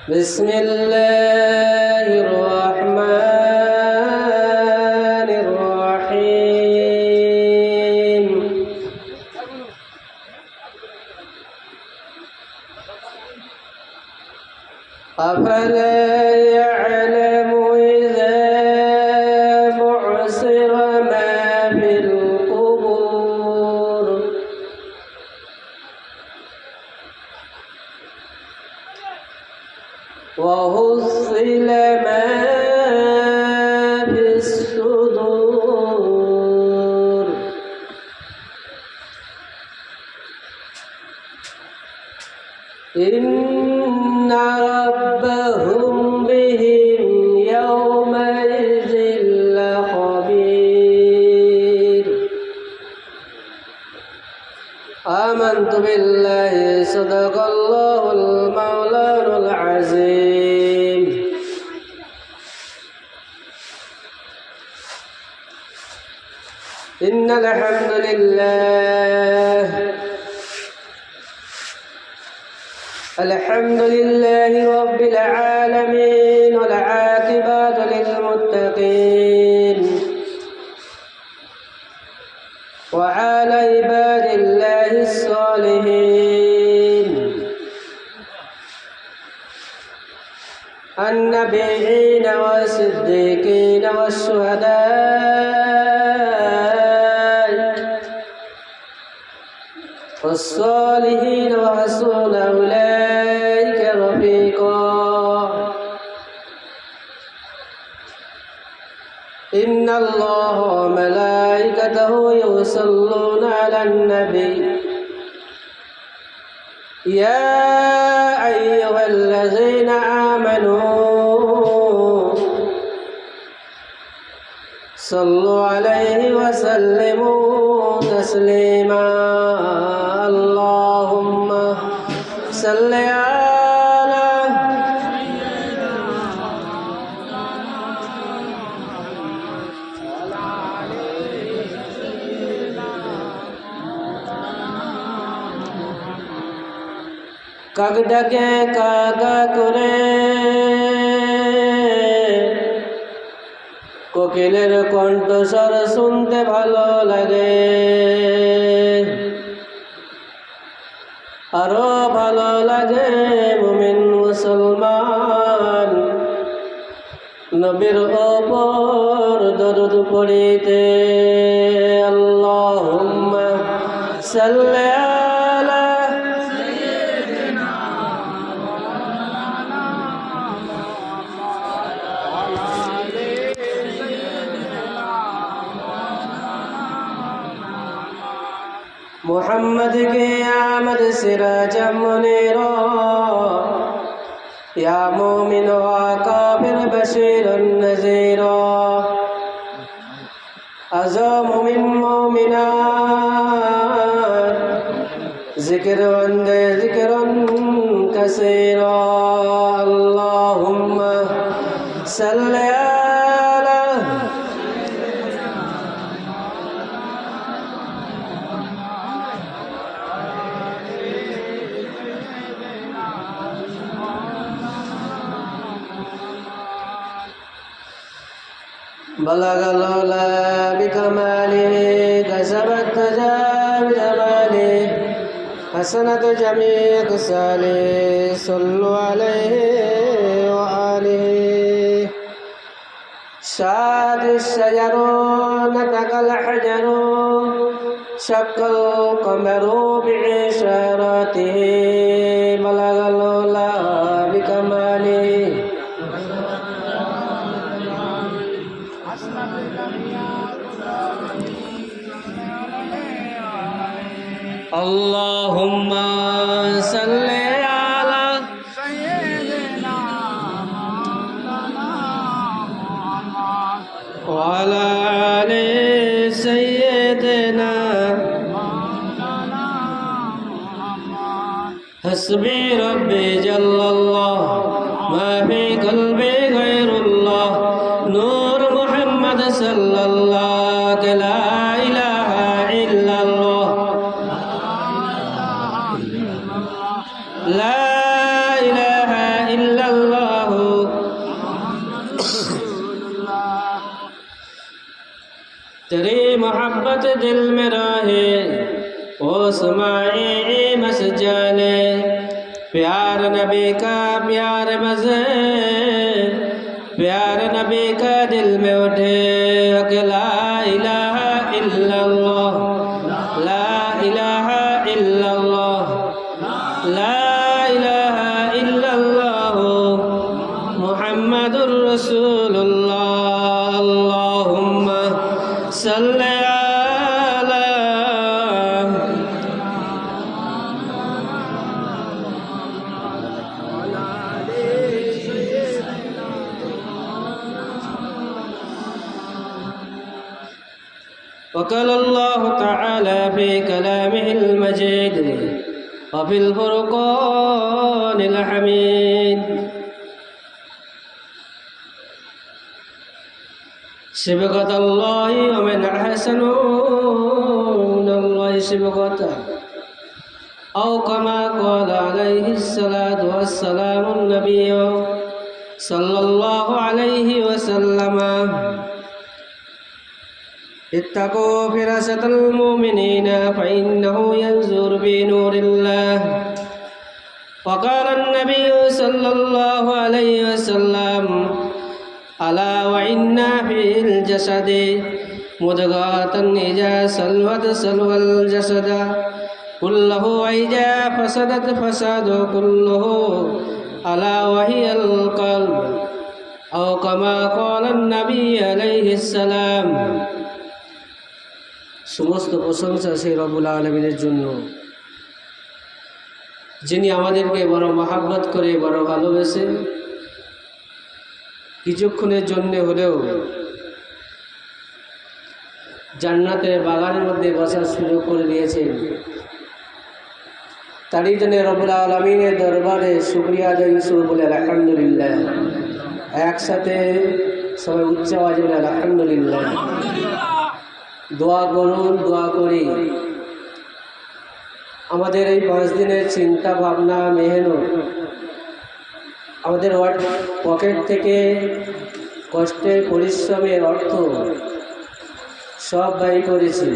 بسم الله الرحمن الرحيم أفلا يعلم إذا بعثر ما في القبور وحصل ما في الصدور إن ربهم بهم يومئذ لخبير آمنت بالله صدق الله المولان العظيم إن الحمد لله رب العالمين والعاقبة للمتقين وعلى عباد الله الصالحين النبيين والصديقين والشهداء والصالحين وحسن أولئك رفيقا إن الله وملائكته يصلون على النبي يا أيها الذين آمنوا صلوا عليه وسلموا تسليما اللهم صل على কাকডাকে কাকা করে কোকিলের কণ্ঠস্বর শুনতে ভালো লাগে আরো ভালো লাগে মুমিন মুসলমান নবীর ওপর দরুদ পড়িতে আল্লাহুম্মা সাল্লি আলা محمد کی آمد سراج منیرا یا مومن و کافر بشیر نذیرا ازا مومن مومنات ذکر وند ذکر کثیرا اللهم صل علی بلغ العلا بكماله كسبت تجاب جماله حسنت جميع خصاله صلوا عليه وآله شاد الشجر نطق الحجر شق القمر بإشارته بلغ العلا بكماله اللهم صل على سيدنا محمد وعلى آل سيدنا حسبي ربي جل الله ما في قلبي غير الله نور محمد صلى الله لا إله إلا الله لا إله إلا الله तेरी मोहब्बत दिल में रहे ओ समाए बस जाने प्यार नबी का प्यार मज़े प्यार नबी का दिल में उठे कि ला इलाहा इल्लल्लाह ला इलाहा इल्लल्लाह ला इलाहा इल्लल्लाह मुहम्मदुर रसूलुल्लाह अल्लाहुम्मा सल्ली अला وقال الله تعالى في كلامه المجيد وفي الفرقان الحميد صبغة الله ومن أحسن من الله صبغة أو كما قال عليه الصلاة والسلام النبي صلى الله عليه وسلم اتقوا فراسة المؤمنين فإنه ينظر بنور الله وقال النبي صلى الله عليه وسلم ألا وإن في الجسد مضغة إذا سلوت سلوى الجسد كله وإذا فسدت فساد كله ألا وهي القلب أو كما قال النبي عليه السلام সমস্ত প্রশংসা সেই রব্বুল আলামিনের জন্য যিনি আমাদেরকে বড় মহব্বত করে বড় ভালোবেসে কিছুক্ষণের জন্য হলেও জান্নাতের বাগানের মধ্যে বসার সুযোগ করে দিয়েছেন। তারই জন্য রব্বুল আলামিনের দরবারে শুকরিয়া আদায় বলে আলহামদুলিল্লাহ। একসাথে সবাই উচ্চ আওয়াজে বলে আলহামদুলিল্লাহ। দোয়া করুন, দোয়া করি আমাদের এই 5 দিনের চিন্তা ভাবনা মেহনত আমাদের পকেট থেকে কষ্টের পরিশ্রমের অর্থ সব ব্যয় করেছি।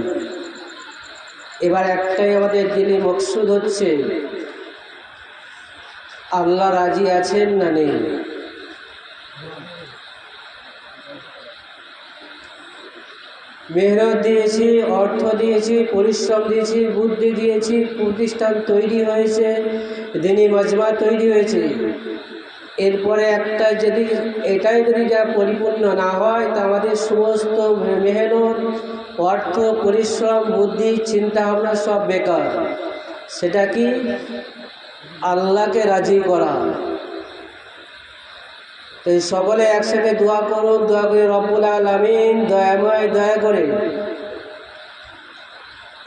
এবার একটাই আমাদের দিনে মকসুদ হচ্ছে আল্লাহ রাজি আছেন না নেই। মেহনত দিয়েছি, অর্থ দিয়েছি, পরিশ্রম দিয়েছি, বুদ্ধি দিয়েছি, প্রতিষ্ঠান তৈরি হয়েছে, দিনী মাজমা তৈরি হয়েছে। এরপরে একটা যদি এটাই যদি যা পরিপূর্ণ না হয় তা আমাদের সমস্ত মেহনত, অর্থ, পরিশ্রম, বুদ্ধি, চিন্তা ভাবনা সব বেকার। সেটা কি? আল্লাহকে রাজি করা। তো সকলে একসাথে দোয়া করুন, দোয়া করে রব্বুল আলামিন দয়াময় দয়া করে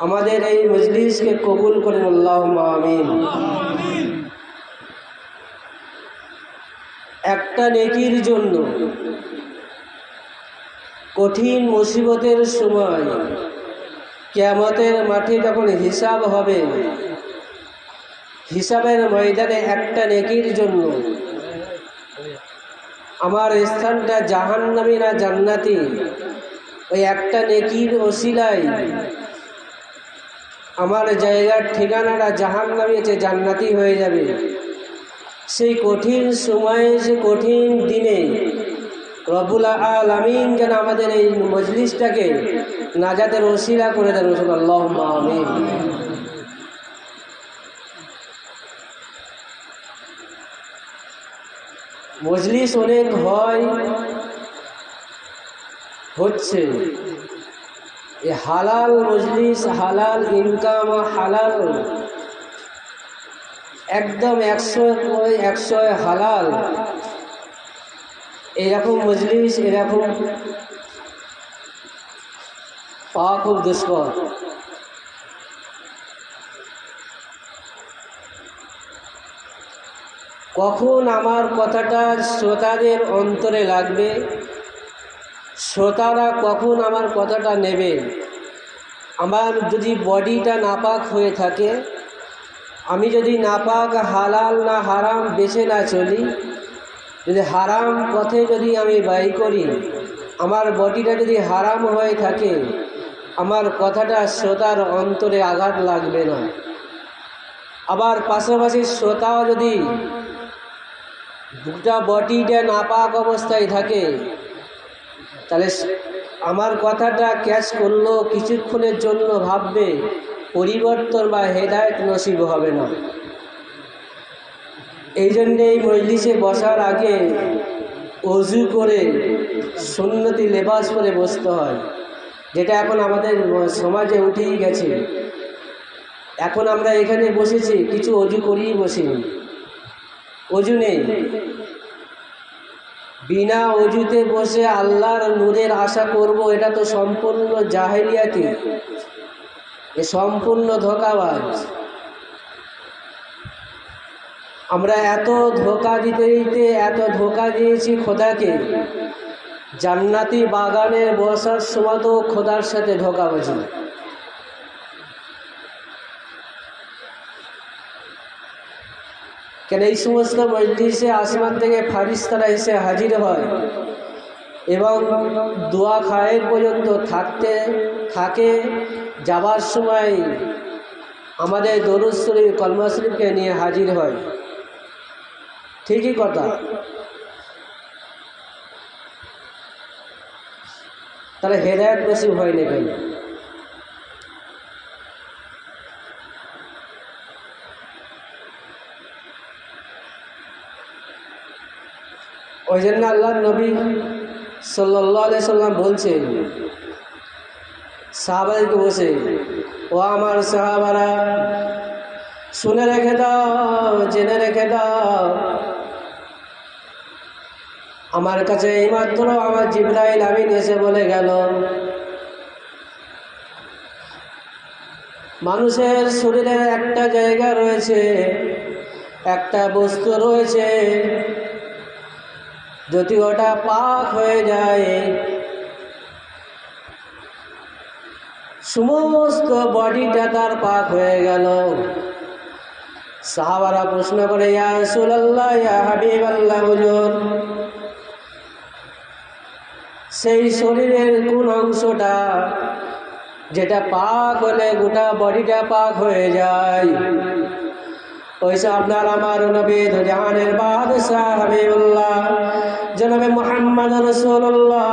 আমাদের এই মজলিসকে কবুল করেন, আল্লাহুম্মা আমিন। একটা নেকির জন্য কঠিন মুসিবতের সময় কিয়ামতের মাঠে যখন হিসাব হবে, হিসাবের ময়দানে একটা নেকির জন্য আমার স্থানটা জাহান্নামী না জান্নাতি, ওই একটা নেকির ওসিলায় আমার জায়গার ঠিকানাটা জাহান্নামী আছে জান্নাতি হয়ে যাবে। সেই কঠিন সময়ে, সে কঠিন দিনে রব্বুল আলামিন যেন আমাদের এই মজলিসটাকে নাজাতের ওসিলা করে দেন, আল্লাহুম্মা আমিন। মজলিস অনেক হচ্ছে হালাল মজলিস, হালাল ইনকাম, হালাল একদম 100 হালাল, এরকম মজলিস এরকম পাওয়া খুব দুষ্কর। কখন আমার কথাটা শ্রোতাদের অন্তরে লাগবে, শ্রোতারা কখন আমার কথাটা নেবে। আমার যদি বডিটা নাপাক হয়ে থাকে, আমি যদি নাপাক, হালাল না হারাম বেছে না চলি, যদি হারাম পথে যদি আমি ব্যয় করি, আমার বডিটা যদি হারাম হয়ে থাকে, আমার কথাটা শ্রোতার অন্তরে আঘাত লাগবে না। আবার পাশাপাশি শ্রোতাও যদি দুটা বডিটা নাপাক অবস্থায় থাকে, তাহলে আমার কথাটা ক্যাচ করলো, কিছুক্ষণের জন্য ভাববে, পরিবর্তন বা হেদায়েত নসিব হবে না। এই জন্যে এই মজলিসে বসার আগে অজু করে সুন্নতি লেবাস পরে বসতে হয়, যেটা এখন আমাদের সমাজে উঠেই গেছে। এখন আমরা এখানে বসেছি, কিছু অজু করেই বসিনি, অজু নেই। বিনা অজুতে বসে আল্লাহর নূরের আশা করব, এটা তো সম্পূর্ণ জাহেলিয়াতি, এ সম্পূর্ণ ধোঁকাবাজ। আমরা এত ধোঁকা দিতে দিতে এত ধোঁকা দিয়েছি খোদাকে, জান্নাতি বাগানের বসার সময় তো খোদার সাথে ধোঁকাবাজি। কেন এই সমস্ত মজলিসে আসমান থেকে ফারিস্তারা এসে হাজির হয় এবং দোয়া খায়ের পর্যন্ত থাকে, যাবার সময় আমাদের দরুদ শরীফ কলমা শরীফকে নিয়ে হাজির হয়। ঠিকই কথা। তাহলে হেদায়েত নসিব হয় না কেন? ওই জন্য আল্লাহ নবী সাল্লাল্লাহু আলাইহি সাল্লাম বলছেন সাহাবাদেরকে বসে, ও আমার সাহাবারা, শুনে রেখে দাও, জেনে রেখে দাও, আমার কাছে এইমাত্র আমার জিবরাইল আমিন এসে বলে গেল, মানুষের শরীরের একটা জায়গা রয়েছে, একটা বস্তু রয়েছে, যদি ওটা পাক হয়ে যায় সমস্ত বডিটা তার পাক হয়ে গেল। সাহাবারা প্রশ্ন করে, ইয়া রাসূলুল্লাহ, ইয়া হাবিবাল্লাহ, হুজুর সেই শরীরের কোন অংশটা যেটা পাক হলে গোটা বডিটা পাক হয়ে যায়? ওইসব আপনার আমার নবী জাহানের বাদশাহ হাবিবুল্লাহ জনাবে মুহাম্মদ রাসূলুল্লাহ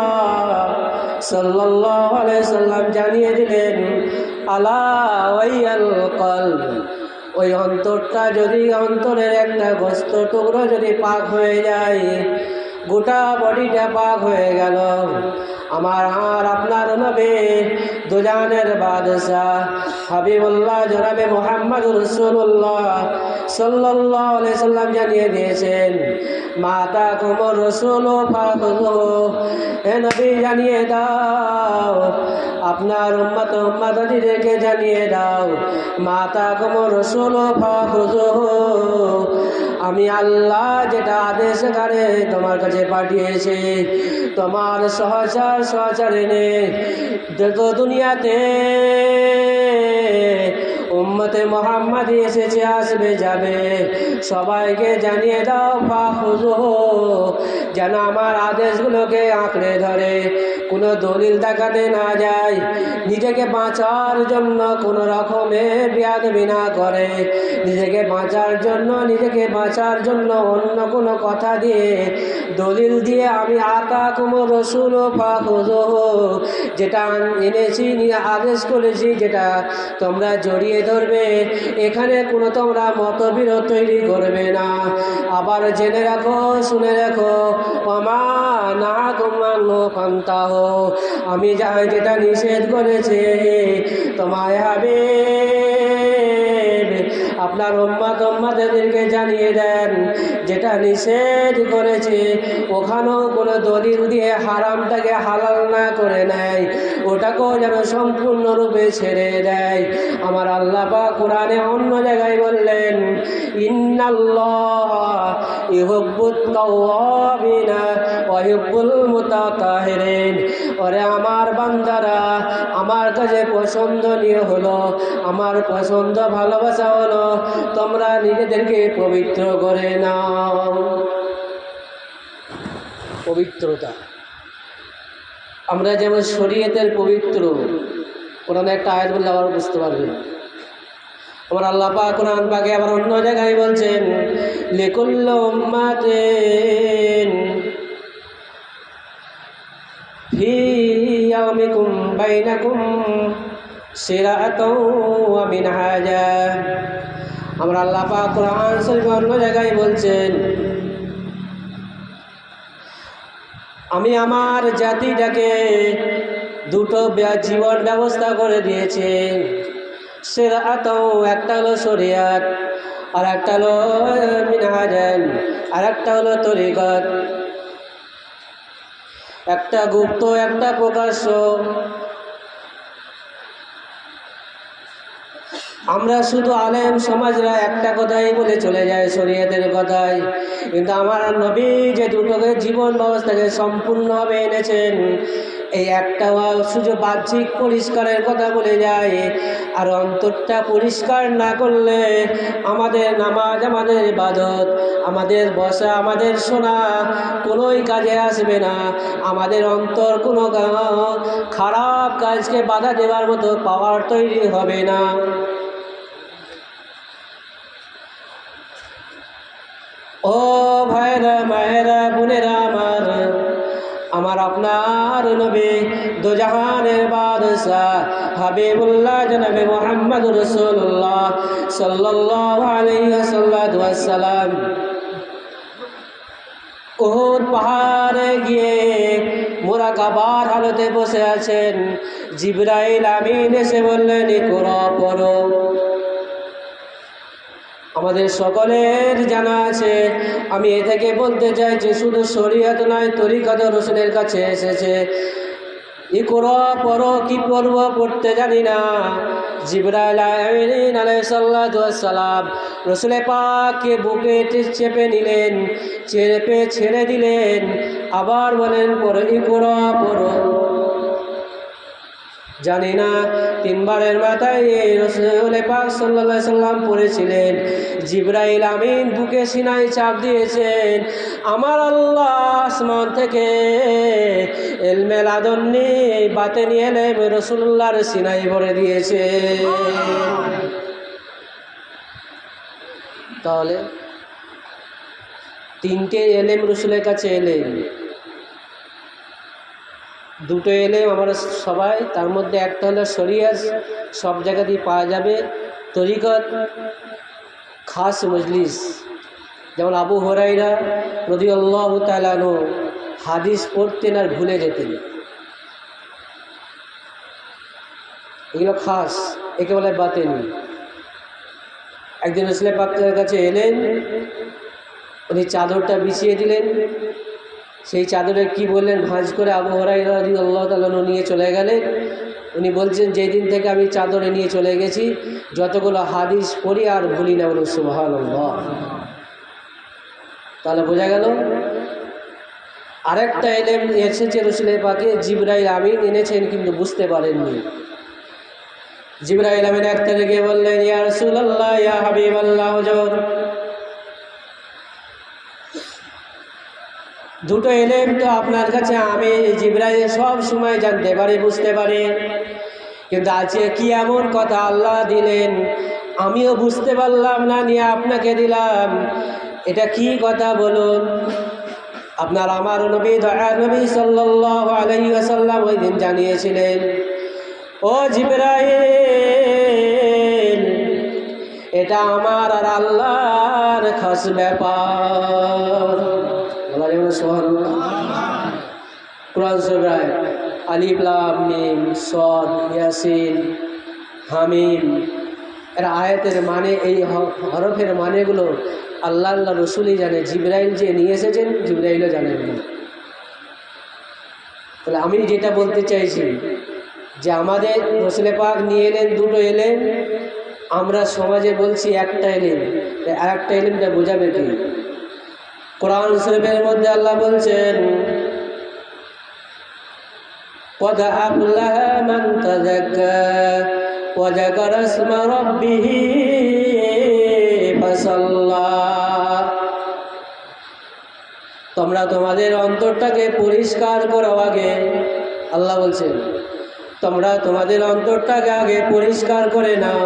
সাল্লাল্লাহু আলাইহি সাল্লাম জানিয়ে দিলেন, আলা ওয়াইয়াল কলব, ওই অন্তরটা যদি, অন্তরের একটা গোস্ত টুকরো যদি পাক হয়ে যায়, গোটা বডিটা পাক হয়ে গেল। আমার আর আপনার নবী দুজানের বাদশাহ হাবিবুল্লাহ জনাবে মুহাম্মদ রাসূলুল্লাহ সাল্লাল্লাহু আলাইহি সাল্লাম জানিয়ে দিয়েছেন, মাতা কুমর রাসূল ফাখুযু, হে নবী জানিয়ে দাও, আপনার উম্মতদেরকে জানিয়ে দাও, মাতা কুমর রাসূল ফাখুযু, আমি আল্লাহ যেটা আদেশ করে তোমার কাছে পাঠিয়েছি, তোমার সহচারিণী যত দুনিয়াতে উম্মতে মুহাম্মাদি এসেছে, আসবে, যাবে, সবাইকে জানিয়ে দাও, ফাখুযু, যেন আমার আদেশগুলোকে আঁকড়ে ধরে, কোনো দলিল দেখাতে না যায়, নিজেকে বাঁচার জন্য কোনো রকমে বেয়াদবি না করে, নিজেকে বাঁচার জন্য অন্য কোনো কথা দিয়ে, দলিল দিয়ে আমি আতাকুম রাসূল ফাখুযু, যেটা এনেছি, আদেশ করেছি, যেটা তোমরা জড়িয়ে ধরবে, এখানে কোনো তোমরা মতবিরোধ তৈরি করবে না। আবার জেনে রাখো, শুনে রাখো, ওমা নাহাকুম আনহু ফান্তাহু, আমি যেটা নিষেধ করেছি তোমায় হাবিব আপনার উম্মতদেরকে জানিয়ে দেন, যেটা নিষেধ করেছে ওখানেও কোনো দলিল দিয়ে হারামটাকে হালাল না করে নেয়, ওটাকেও যেন সম্পূর্ণরূপে ছেড়ে দেয়। আমার আল্লাহ পাক কোরআনে অন্য জায়গায় বললেন, ইন্নাল্লাহ ইউহিব্বুত তাওয়াবিনা ওয়া ইউহিব্বুল মুতাতাহিরিন, ওরে আমার বান্দারা, আমার কাছে পছন্দনীয় হলো, আমার পছন্দ ভালোবাসা হলো, তোমরা নিজেদেরকে পবিত্র করে নাও। পবিত্রতা আমরা যেমন শরীয়তের পবিত্র, কোরআনে একটা আয়াত বললে আবার বুঝতে পারবে। আমার আল্লাহ পাক কোরআন পাকে আবার অন্য জায়গায় বলছেন, লিকুল্লি উম্মাতিন ফি ইয়াউমিকুম বাইনাকুম শিরাআতুন ওয়া মিনহাজা। আমরা আল্লাহ পাক কোরআন শরীফে অন্য জায়গায় বলছেন, আমি আমার জাতিটাকে দুটো জীবন ব্যবস্থা করে দিয়েছি। শিরাআতুন, একটা হলো শরিয়াত, আর একটা হলো মিনহাজান, আর একটা হলো তরিকত। একটা গুপ্ত, একটা প্রকাশ্য। আমরা শুধু আলেম সমাজরা একটা কথাই বলে চলে যায়, শরীয়তের কথাই, কিন্তু আমার নবী যে দুটোকে জীবন ব্যবস্থাকে সম্পূর্ণভাবে এনেছেন, এই একটা শুধু বাহ্যিক পরিষ্কারের কথা বলে যায়, আর অন্তরটা পরিষ্কার না করলে আমাদের নামাজ, আমাদের ইবাদত, আমাদের বসা, আমাদের শোনা কোনোই কাজে আসবে না। আমাদের অন্তর কোনো খারাপ কাজকে বাধা দেওয়ার মতো পাওয়ার তৈরি হবে না। ও ভাইরা, মায়েরা, বোনেরা আমার আপনার নবী দোজাহানের বাদশাহ হাবিবুল্লাহ জনাবে মুহাম্মদ রাসূলুল্লাহ সাল্লাল্লাহু আলাইহি ওয়াসাল্লাম উহুদ পাহাড়ে গিয়ে মুরাকাবার হালতে বসে আছেন। জিবরাইল আমিন এসে বললেন, ইকরা পড়ো। আমাদের সকলের জানা আছে, আমি এ থেকে বলতে চাই যে শুধু শরীয়ত নয়, তরিকত রাসূলের কাছে এসেছে। ইকরা পড়ো, কি পড়ব পড়তে জানি না। জিবরাইল আমিন আলাইহিস সালাতু ওয়াস সালাম রাসূল পাককে বুকে চেপে নিলেন, চেপে ছেড়ে দিলেন, আবার বলেন পড়ো, ইকরা পড়ো। জানি না তিনবারের মাথায় রাসূল পাক সাল্লাল্লাহু আলাইহি সাল্লাম পড়েছিলেন। জিবরাইল আমিন বুকে সিনায় চাপ দিয়েছেন। আমার আল্লাহ আসমান থেকে ইলমে লাদুন্নি বাতেনি ইলম রাসূলুল্লাহর সিনায় ভরে দিয়েছে। তাহলে তিনটে ইলম রাসূলের কাছে এলেন, দুটো এলেম আমরা সবাই, তার মধ্যে একটা হলো শরিয়ত, সব জায়গাতেই পাওয়া যাবে। তরিকত খাস মজলিস, যেমন আবু হুরায়রা রাদিয়াল্লাহু তাআলা আনহু হাদিস পড়তেন আর ভুলে যেতেন, এগুলো খাস, একে বলে বাতেনি। একদিন রাসূল পাকের কাছে এলেন, উনি চাদরটা বিছিয়ে দিলেন। সেই চাদরে কি বললেন ভাঁজ করে আবু হুরায়রা রাদিয়াল্লাহু তাআলা নিয়ে চলে গেলেন। উনি বলছেন, যেই দিন থেকে আমি চাদরে নিয়ে চলে গেছি যতগুলো হাদিস পড়ি আর ভুলি না। বলুন সুবহানাল্লাহ। তাহলে বোঝা গেল আরেকটা ইলম এসেছে রাসূলের পাকে, জিবরাইল আমিন এনেছেন কিন্তু বুঝতে পারেননি। জিবরাইল আমিন একটা রেগে বললেন, ইয়া রাসূলুল্লাহ, ইয়া হাবিবাল্লাহ, হুজুর দুটো ইলম তো আপনার কাছে আমি জিবরাইল সব সময় জানতে পারি, বুঝতে পারি, কিন্তু আজকে কি এমন কথা আল্লাহ দিলেন আমিও বুঝতে পারলাম না, নিয়ে আপনাকে দিলাম, এটা কি কথা বলুন। আপনার আমার নবী, দয়ার নবী সাল্লাল্লাহু আলাইহি ওয়াসাল্লাম ওই দিন জানিয়েছিলেন, ও জিবরাইল, এটা আমার আর আল্লাহর খাস ব্যাপার। কুরআন সূরা আলিফ লাম মিম সাদ ইয়াসিন হামিম এর আয়াতের মানে, এই হরফের মানেগুলো আল্লাহ রসুলই জানে, জিবরাইল যে নিয়ে এসেছেন জিবরাইলও জানেন না। তাহলে আমি যেটা বলতে চাইছি যে আমাদের রাসূল পাক নিয়ে এলেন দুটো এলেন, আমরা সমাজে বলছি একটা এলেন, আর একটা এলেনটা বোঝাবে কি? কোরআন শরীফের মধ্যে আল্লাহ বলছেন, قد أفلح من تزكى وذكر اسم ربه فصلى। তোমরা তোমাদের অন্তরটাকে পরিষ্কার করো আগে, আল্লাহ বলছেন তোমরা তোমাদের অন্তরটাকে আগে পরিষ্কার করে নাও,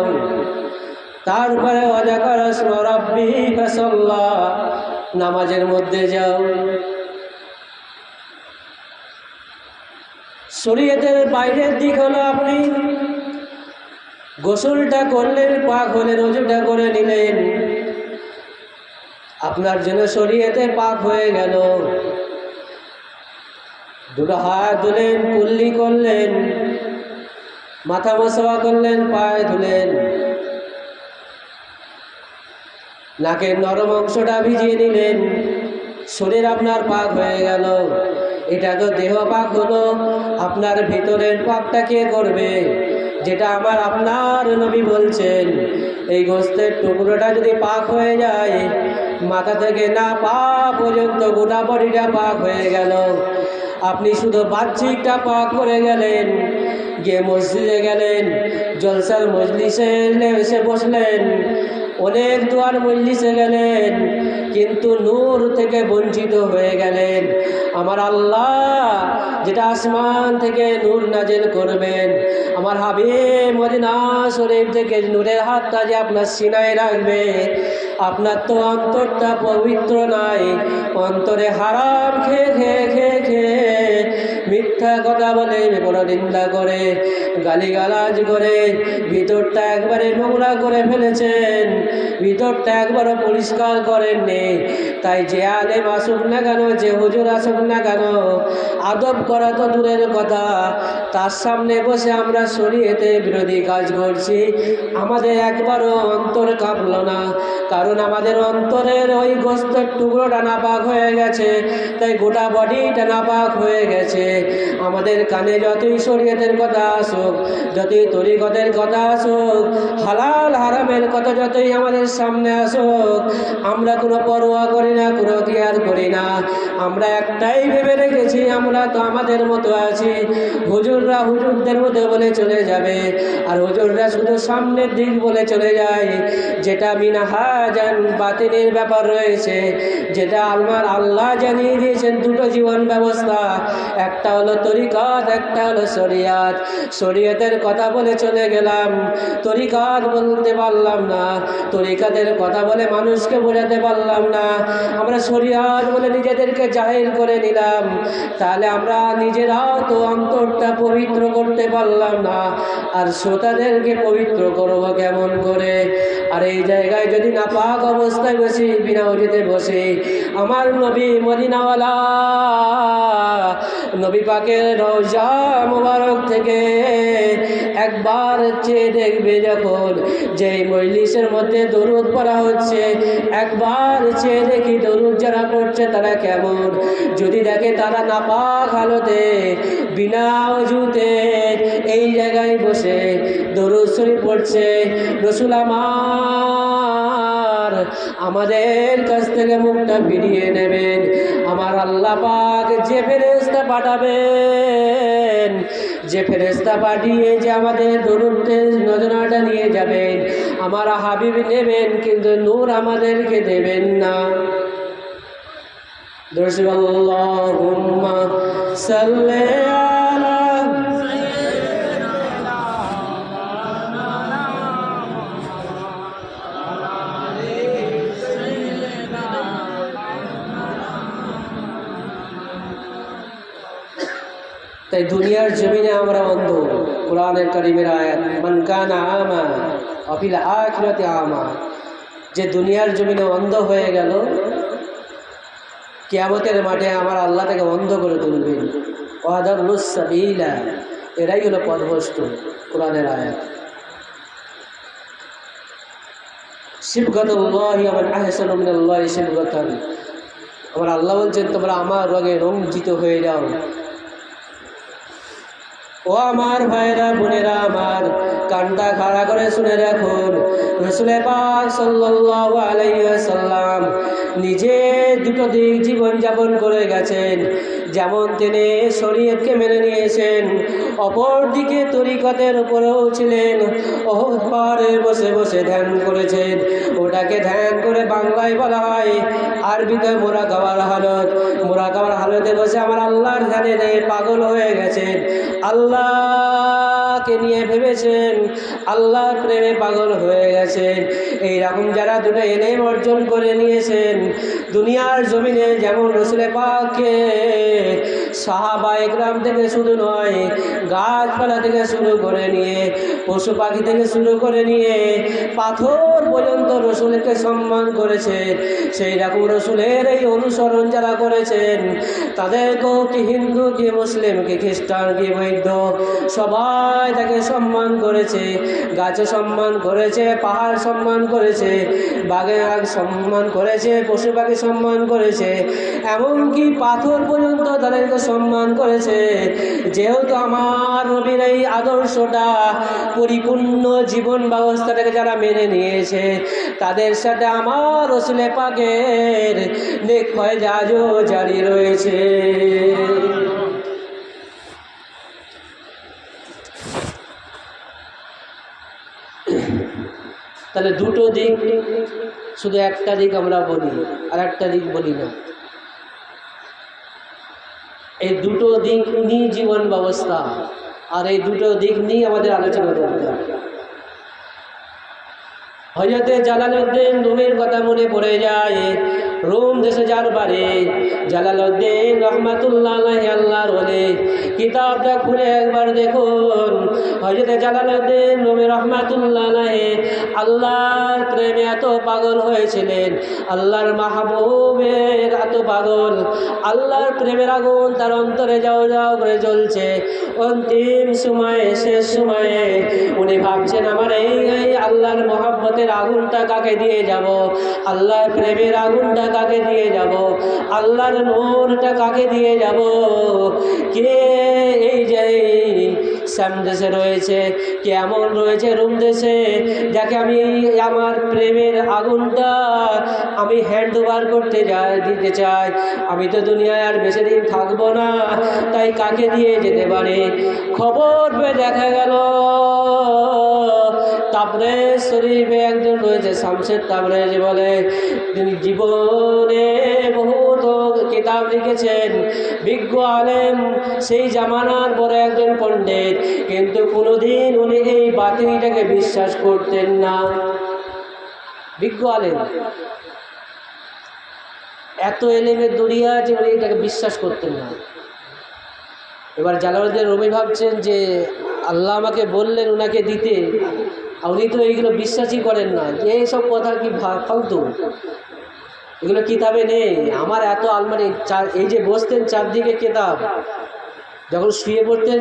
তারপরে নামাজের মধ্যে যাও। শরীয়তের বাইরের দিক হলো আপনি গোসলটা করলেন, পাক হলেন, ওযুটা করে নিলেন, আপনার জন্য শরীয়তে পাক হয়ে গেল। দুটো হাত ধুলেন, কুল্লি করলেন, মাথা মোছাওয়া করলেন, পায়ে ধুলেন, নাকের নরম অংশটা ভিজিয়ে নিলেন, শরীর আপনার পাক হয়ে গেল। এটা তো দেহ পাক হলো। আপনার ভিতরের পাকটা কে করবে? যেটা আমার আপনার নবী বলছেন, এই গোস্তের টুকরোটা যদি পাক হয়ে যায়, মাথা থেকে না পা পর্যন্ত গোটা বডিটা পাক হয়ে গেল। আপনি শুধু বাহ্যিকটা পাক করে গেলেন, গিয়ে মসজিদে গেলেন, জলসার মজলিসে এসে বসলেন, অনেক দুয়ার মজলিসে গেলেন, কিন্তু নূর থেকে বঞ্চিত হয়ে গেলেন। আমার আল্লাহ যেটা আসমান থেকে নূর নাজিল করবেন, আমার হাবিব মদিনা শরীফ থেকে নূরের হাতটা যে আপনার সিনায় রাখবে, আপনার তো অন্তরটা পবিত্র নাই, অন্তরে হারাম খেয়ে খেয়ে খেয়ে খেয়ে মিথ্যা কথা বলে, বড় নিন্দা করে, গালিগালাজ করে, ভিতরটা একবারে নোংরা করে ফেলেছেন, ভিতরটা একবারও পরিষ্কার করেননি। তাই যে আলেম আসুক না কেন, যে হুজুর আসুক না কেন, আদব করা তো দূরের কথা, তার সামনে বসে আমরা শরীয়তে বিরোধী কাজ করছি, আমাদের একবারও অন্তর কাঁপলো না। কারণ আমাদের অন্তরের ওই গোস্তের টুকরোটা নাপাক হয়ে গেছে, তাই গোটা বডিটা নাপাক হয়ে গেছে। আমাদের কানে যতই শরীয়তের কথা আসুক, যতই তরিকতের কথা আসুক, হালাল হারামের কথা যতই আমাদের সামনে আসুক, আমরা কোনো পরোয়া করি না, কোনো কেয়ার করি না। আমরা একটাই ভেবে রেখেছি, আমরা তো আমাদের মতো আছি, হুজুররা হুজুরদের মতো বলে চলে যাবে, আর হুজুররা শুধু সামনের দিক বলে চলে যায়। যেটা মিনহাজান বাতিলের ব্যাপার রয়েছে, যেটা আমার আল্লাহ জানিয়ে দিয়েছেন দুটো জীবন ব্যবস্থা, একটা হলো তরিকত, একটা হলো শরিয়াত। শরিয়তের কথা বলে চলে গেলাম, তরিকত বলতে পারলাম না, তরিকতের কথা বলে মানুষকে বোঝাতে পারলাম না, আমরা শরিয়াত বলে নিজেদেরকে জাহির করে নিলাম, তাহলে আমরা নিজেরাও তো অন্তরটা পবিত্র করতে পারলাম না, আর শ্রোতাদেরকে পবিত্র করবো কেমন করে? আর এই জায়গায় যদি নাপাক অবস্থায় বসি, বিনা ওযুতে বসি, আমার নবী মদিনাওয়ালা নবী পাকের রওজা মুবারক থেকে একবার চেয়ে দেখবে, যখন যেই মজলিসের মধ্যে দরুদ পড়া হচ্ছে, একবার চেয়ে দেখি দরুদ যারা পড়ছে তারা কেমন। যদি দেখে তারা নাপাক হালতে বিনা ওযুতে এই জায়গায় বসে দরুদ শরীফ পড়ছে, রাসূল আমাদের কাছ থেকে মুখটা ফিরিয়ে নেবেন। আমার আল্লাহ পাক যে ফেরেশতা পাঠাবেন, যে ফেরেশতা পাঠিয়ে যে আমাদের দরুদের নজরাটা নিয়ে যাবেন, আমার হাবিব নেবেন, কিন্তু নূর আমাদেরকে দেবেন না। আল্লাহুম্মা সাল্লি আলা তাই দুনিয়ার জমিনে আমরা অন্ধ। কোরআনের কারীমের আয়াত, মান কানা আমা ওয়া ফিল আখিরাতি আমা, যে দুনিয়ার জমিনে অন্ধ হয়ে গেল, কিয়ামতের মাঠে আমার আল্লাহ তাকে অন্ধ করে তুলবেন। ওয়াদাল্লুস সাবিলা, এরাই হলো পথভ্রষ্ট। কোরআনের আয়াত। সিবগাতুল্লাহি ওয়া মান আহসানু মিনাল্লাহি সিবগাতান, আমার আল্লাহ বলছেন তোমরা আমার রঙে রঞ্জিত হয়ে যাও। ও আমার ভাইরা বোনেরা আমার, কানটা খাড়া করে শুনে রাখুন, রাসূল পাক সাল্লাল্লাহু আলাইহি ওয়াসাল্লাম নিজে দুটো দিক জীবন যাপন করে গেছেন। যেমন তিনি শরীয়তকে মেনে নিয়েছেন, অপর দিকে তরিকতের উপরেও ছিলেন। ওহদ পাহাড়ে বসে বসে ধ্যান করেছেন। ওটাকে ধ্যান করে বাংলায় বলা হয়, আরবিতে মুরাকাবার হালত। মুরাকাবার হালতে বসে আমার আল্লাহর ধ্যানে পাগল হয়ে গেছেন, আল্লাহকে নিয়ে ভেবেছেন, আল্লাহর প্রেমে পাগল হয়ে গেছেন। এইরকম যারা দুটো ইলম অর্জন করে নিয়েছেন দুনিয়ার জমিনে, যেমন রাসূল পাককে সাহাবা একরাম থেকে শুরু নয়, গাছপালা থেকে শুরু করে নিয়ে, পশু পাখি থেকে শুরু করে নিয়ে, পাথর পর্যন্ত রসুলকে সম্মান করেছে। সেই রকম রসুলের এই অনুসরণ যারা করেছেন তাদেরকেও কি হিন্দু, কি মুসলিম, কি খ্রিস্টান, কি বৌদ্ধ, সবাই তাকে সম্মান করেছে। গাছে সম্মান করেছে, পাহাড় সম্মান করেছে, বাঘে আগ সম্মান করেছে, পশু পাখি সম্মান করেছে, এমনকি পাথর পর্যন্ত তাদেরকে সম্মান করেছে। যেহেতু আমার নবীর এই আদর্শটা পরিপূর্ণ জীবন ব্যবস্থাটাকে যারা মেনে নিয়েছে তাদের সাথে আমার রাসূল পাকের নেক ফয়েজ আজও জারি রয়েছে। তাহলে দুটো দিক, শুধু একটা দিক আমরা বলি আর একটা দিক বলি না। এই দুটো দিক নিয়ে জীবন ব্যবস্থা, আর এই দুটো দিক নিয়ে আমাদের আলোচনা করতে হবে। হযরত জালালউদ্দিন রুমির কথা মনে পড়ে যায়। রোম দেশে যার বাড়ি, জালালউদ্দিন রহমাতুল্লাহ আলাইহি আল্লাহর ওলি। কিতাবটা খুলে একবার দেখুন, হযরত জালালউদ্দিন রুমি রহমাতুল্লাহ আলাইহি আল্লাহর প্রেমে এত পাগল হয়েছিলেন, আল্লাহর মাহবুবের এত পাগল, আল্লাহর প্রেমের আগুন তার অন্তরে যাও যাও করে জ্বলছে। অন্তিম সময়ে, শেষ সময়ে উনি ভাবছেন, আমার এই আল্লাহর মহব্বতের আগুনটা কাকে দিয়ে যাব, আল্লাহর প্রেমের আগুনটা কাকে দিয়ে যাব, আল্লাহর নূরটা কাকে দিয়ে যাব। কে এই যে শাম দেশে রয়েছে, কেমন রয়েছে রোম দেশে, যাকে আমি আমার প্রেমের আগুনটা আমি হ্যান্ড ওভার করতে দিতে চাই। আমি তো দুনিয়ায় আর বেশি দিন থাকবো না, তাই কাকে দিয়ে যেতে পারে। খবর পেয়ে দেখা গেল তাবরেজ শরীফে একজন রয়েছে শামসের তাবরেজ বলে, তিনি জীবনে বহুত কিতাব লিখেছেন, বিজ্ঞ আলেম, সেই জামানার বড় একজন পণ্ডিত, কিন্তু কোনোদিন উনি এই বাতিলটাকে বিশ্বাস করতেন না। বিজ্ঞ আলেম, এত এলেমের দুনিয়া যে উনি এটাকে বিশ্বাস করতেন না। এবার জালালউদ্দিন রুমি ভাবছেন যে আল্লাহ আমাকে বললেন ওনাকে দিতে, উনি তো এইগুলো বিশ্বাসই করেন না, যে এইসব কথা কি ফালতু, এগুলো কিতাবে নেই। আমার এত আলমারি, এই যে বসতেন চারদিকে কিতাব, যখন শুয়ে পড়তেন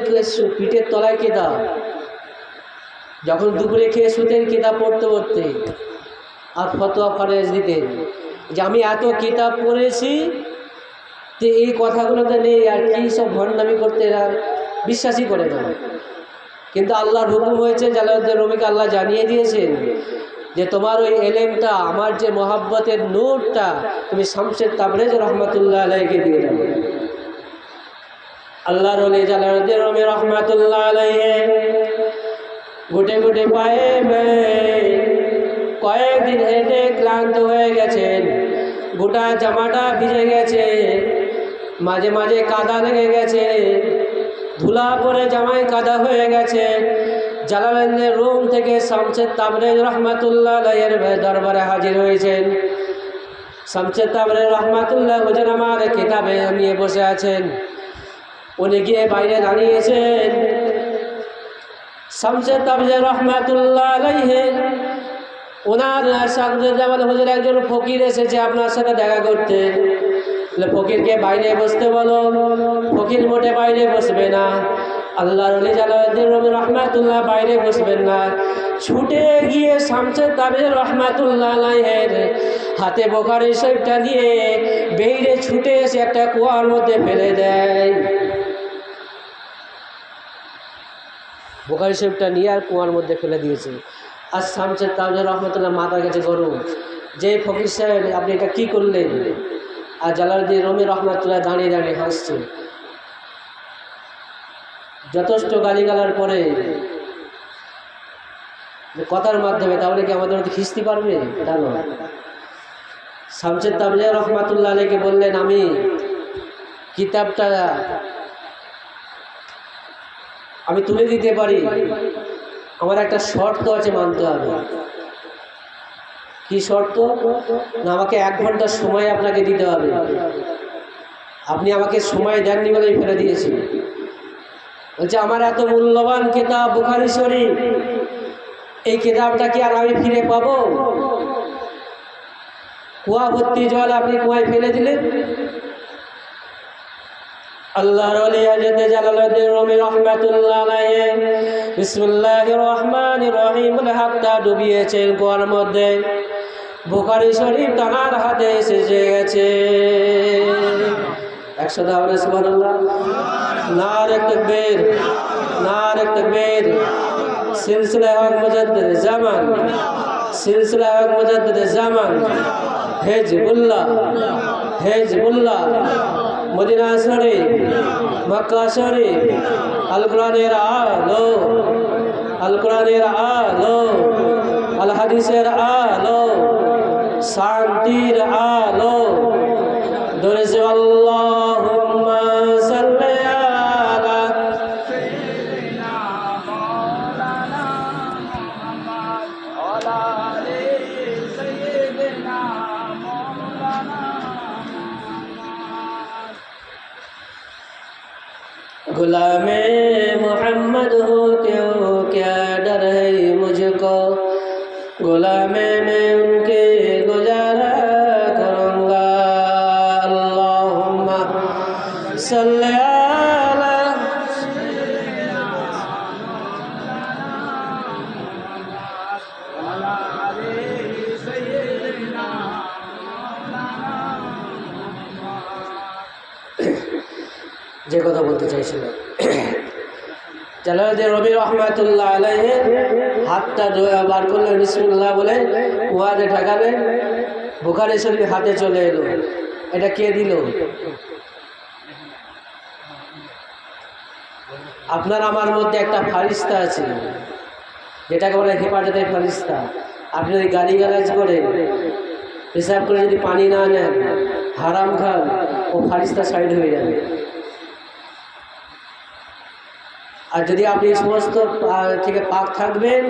পিঠের তলায় কিতাব, যখন দুপুরে খেয়ে শুতেন কিতাব পড়তে পড়তে, আর ফতোয়া ফরজ দিতেন যে আমি এত কিতাব পড়েছি, যে এই কথাগুলোতে নেই, আর কি সব ভণ্ডামি করতে এরা বিশ্বাসই করে না। কিন্তু আল্লাহর হুকুম হয়েছে, জালালউদ্দিন রুমিকে আল্লাহ জানিয়ে দিয়েছেন যে তোমার ওই এলেমটা, আমার যে মহাব্বতের নূরটা, তুমি শামসের তাবরেজ রহমাতুল্লাহ আলাইহিকে দিয়ে দাও। আল্লাহর ওলি জালালউদ্দিন রুমি রহমাতুল্লাহ আলাইহি গুটে গুটে পায়ে কয়েকদিন হেঁটে ক্লান্ত হয়ে গেছেন, গোটা জামাটা ভিজে গেছে, মাঝে মাঝে কাদা লেগে গেছে, ধুলা পরে জামায় কাদা হয়ে গেছে। জালালউদ্দিন রুম থেকে শামসের তাবরেজ রহমাতুল্লাহ আলাইহির দরবারে হাজির হয়েছেন। শামসের তাবরেজ রহমাতুল্লাহ হুজুর আমার কিতাবে নিয়ে বসে আছেন। উনি গিয়ে বাইরে দাঁড়িয়েছেন। শামসের তাবরেজ রহমাতুল্লাহ আলাইহি ওনার শামসের জামাল হুজুর একজন ফকির এসেছে আপনার সাথে দেখা করতে। ফকিরকে বাইরে বসতে বলো। ফকির মোটে বাইরে বসবে না। আল্লাহর ওলি জালালউদ্দিন রুমি রহমাতুল্লাহ বাইরে বসবেন না। ছুটে গিয়ে শামসের তাবরেজ রহমাতুল্লাহ আলাইহির হাতে বুখারী শরীফটা নিয়ে বেরিয়ে ছুটে এসে একটা কুয়ার মধ্যে ফেলে দেয়। বুখারী শরীফটা নিয়ে আর কুয়ার মধ্যে ফেলে দিয়েছে। আর শামসুল তাবরিজ রহমতুল্লাহ মাথার কাছে গরম, যে ফকির সাহেব আপনি এটা কী করলেন? আর জালালউদ্দিন রুমি রহমতুল্লাহ দাঁড়িয়ে দাঁড়িয়ে হাসছে। যথেষ্ট গালিগালার পরে কথার মাধ্যমে তাহলে কি আমাদের মধ্যে খিস্তি পারবে? তা নয়। শামসুল তাবরিজ রহমতুল্লাহ আলাইকে বললেন, আমি কিতাবটা আমি তুলে দিতে পারি, আমার একটা শর্ত আছে, মানতে হবে। কি শর্ত? না, আমাকে 1 ঘন্টা সময় আপনাকে দিতে হবে। আপনি আমাকে সময় দেননি বলেই ফেলে দিয়েছি। বলছে, আমার এত মূল্যবান কিতাব বুখারী শরীফ, এই কিতাবটা কি আর আমি ফিরে পাবো? কুয়া ভর্তি জল আপনি কুয়ায় ফেলে দিলেন। আল্লাহর ওলি হযরত জালালউদ্দিন রুমি রহমাতুল্লাহ আলাইহি বিসমিল্লাহির রহমানির রহিম হাতটা ডুবিয়েছেন কুয়ার মধ্যে। বুখারী শরীফ তার হাতে এসে গেছে। 100 দাওরে সুবহানাল্লাহ, নারে তাকবীর, নারে তাকবীর। সিলসিলা হক মুজাদ্দিদ জামান, সিলসিলা হক মুজাদ্দিদ জামান, হিজবুল্লাহ, হিজবুল্লাহ, মদিনা শরীফ, মক্কা শরীফ, আল কোরআনের আলো, আল কোরআনের আলো, আল হাদিসের আলো, শান্তির আলো। দরজে আল্লাহুম্মা সাল্লি আলা সাইয়্যিদিনা মাওলানা মুহাম্মদ ওয়া আলি সাইয়্যিদিনা মাওলানা मुहम्मद। गुलामे मोहम्मद हो क्यों क्या डर है मुझको, गुलामे में उनके गुजारा करूँगा। अल्लाहुम्मा सल्ली अला सय्यिदिना मौलाना मुहम्मद व अला आलि सय्यिदिना मौलाना मुहम्मद। যে কথা বলতে চাইছিল, জালালউদ্দিন রুমি রহমাতুল্লাহ আলাইহি হাতটা বার করলেন, বিসমিল্লাহ বলে কুয়াতে ঢাকালেন। বুখারী শরীফ হাতে চলে এলো। এটা কে দিল? আপনার আমার মধ্যে একটা ফারিস্তা আছে, যেটাকে বলে হেফাজতের ফারিস্তা। আপনি যদি গালিগালাজ করে, পেশাব করে যদি পানি না নেন, হারাম খান, ও ফারিস্তা সাইড হয়ে যাবে। আর যদি আপনি সমস্ত থেকে পাক থাকবেন,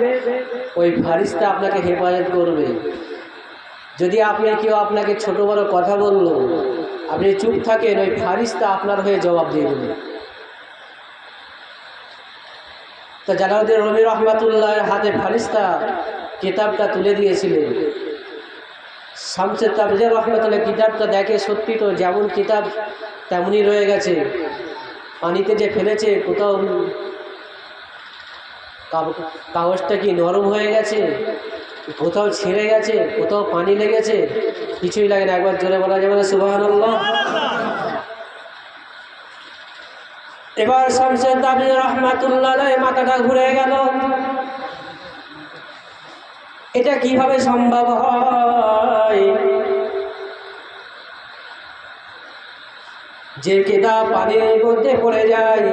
ওই ফারিস্তা আপনাকে হেফাজত করবে। যদি আপনি কেউ আপনাকে ছোট বড় কথা বলল, আপনি চুপ থাকেন, ওই ফারিস্তা আপনার হয়ে জবাব দিয়ে দেবে। তা জালালউদ্দিন রুমি রহমাতুল্লাহর হাতে ফারিস্তা কিতাবটা তুলে দিয়েছিলেন। শামসুল তাবরিজ রহমাতুল্লাহ কিতাবটা দেখে, সত্যি তো যেমন কিতাব তেমনই রয়ে গেছে। পানিতে যে ফেলেছে, কোথাও কাগজটা কি নরম হয়ে গেছে, কোথাও ছিঁড়ে গেছে, কোথাও পানি লেগেছে, কিছুই লাগে না। একবার জোরে বলা যাবে না সুবহানাল্লাহ? এবার শামসুল তাবরিজ রহমাতুল্লাহ আলাইহি মাথাটা ঘুরে গেল, এটা কিভাবে সম্ভব হয় যে কিতাব পানির মধ্যে পড়ে যায়,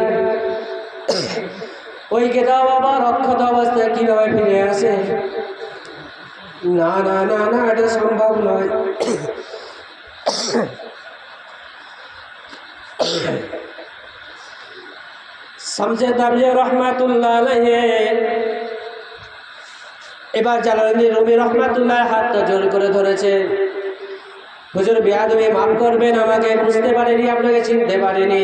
ওই কিতাব আবার অক্ষত অবস্থায় কিভাবে ফিরে আসে? না না না না, এটা সম্ভব নয়। শামসুল তাবরিজ রহমাতুল্লাহ আলাইহি এবার জালালউদ্দিন রুমি রহমাতুল্লাহ হাতটা জোর করে ধরেছে। হুজুর বেয়াদবি মাফ করবেন, আমাকে বুঝতে পারিনি, আপনাকে চিনতে পারিনি।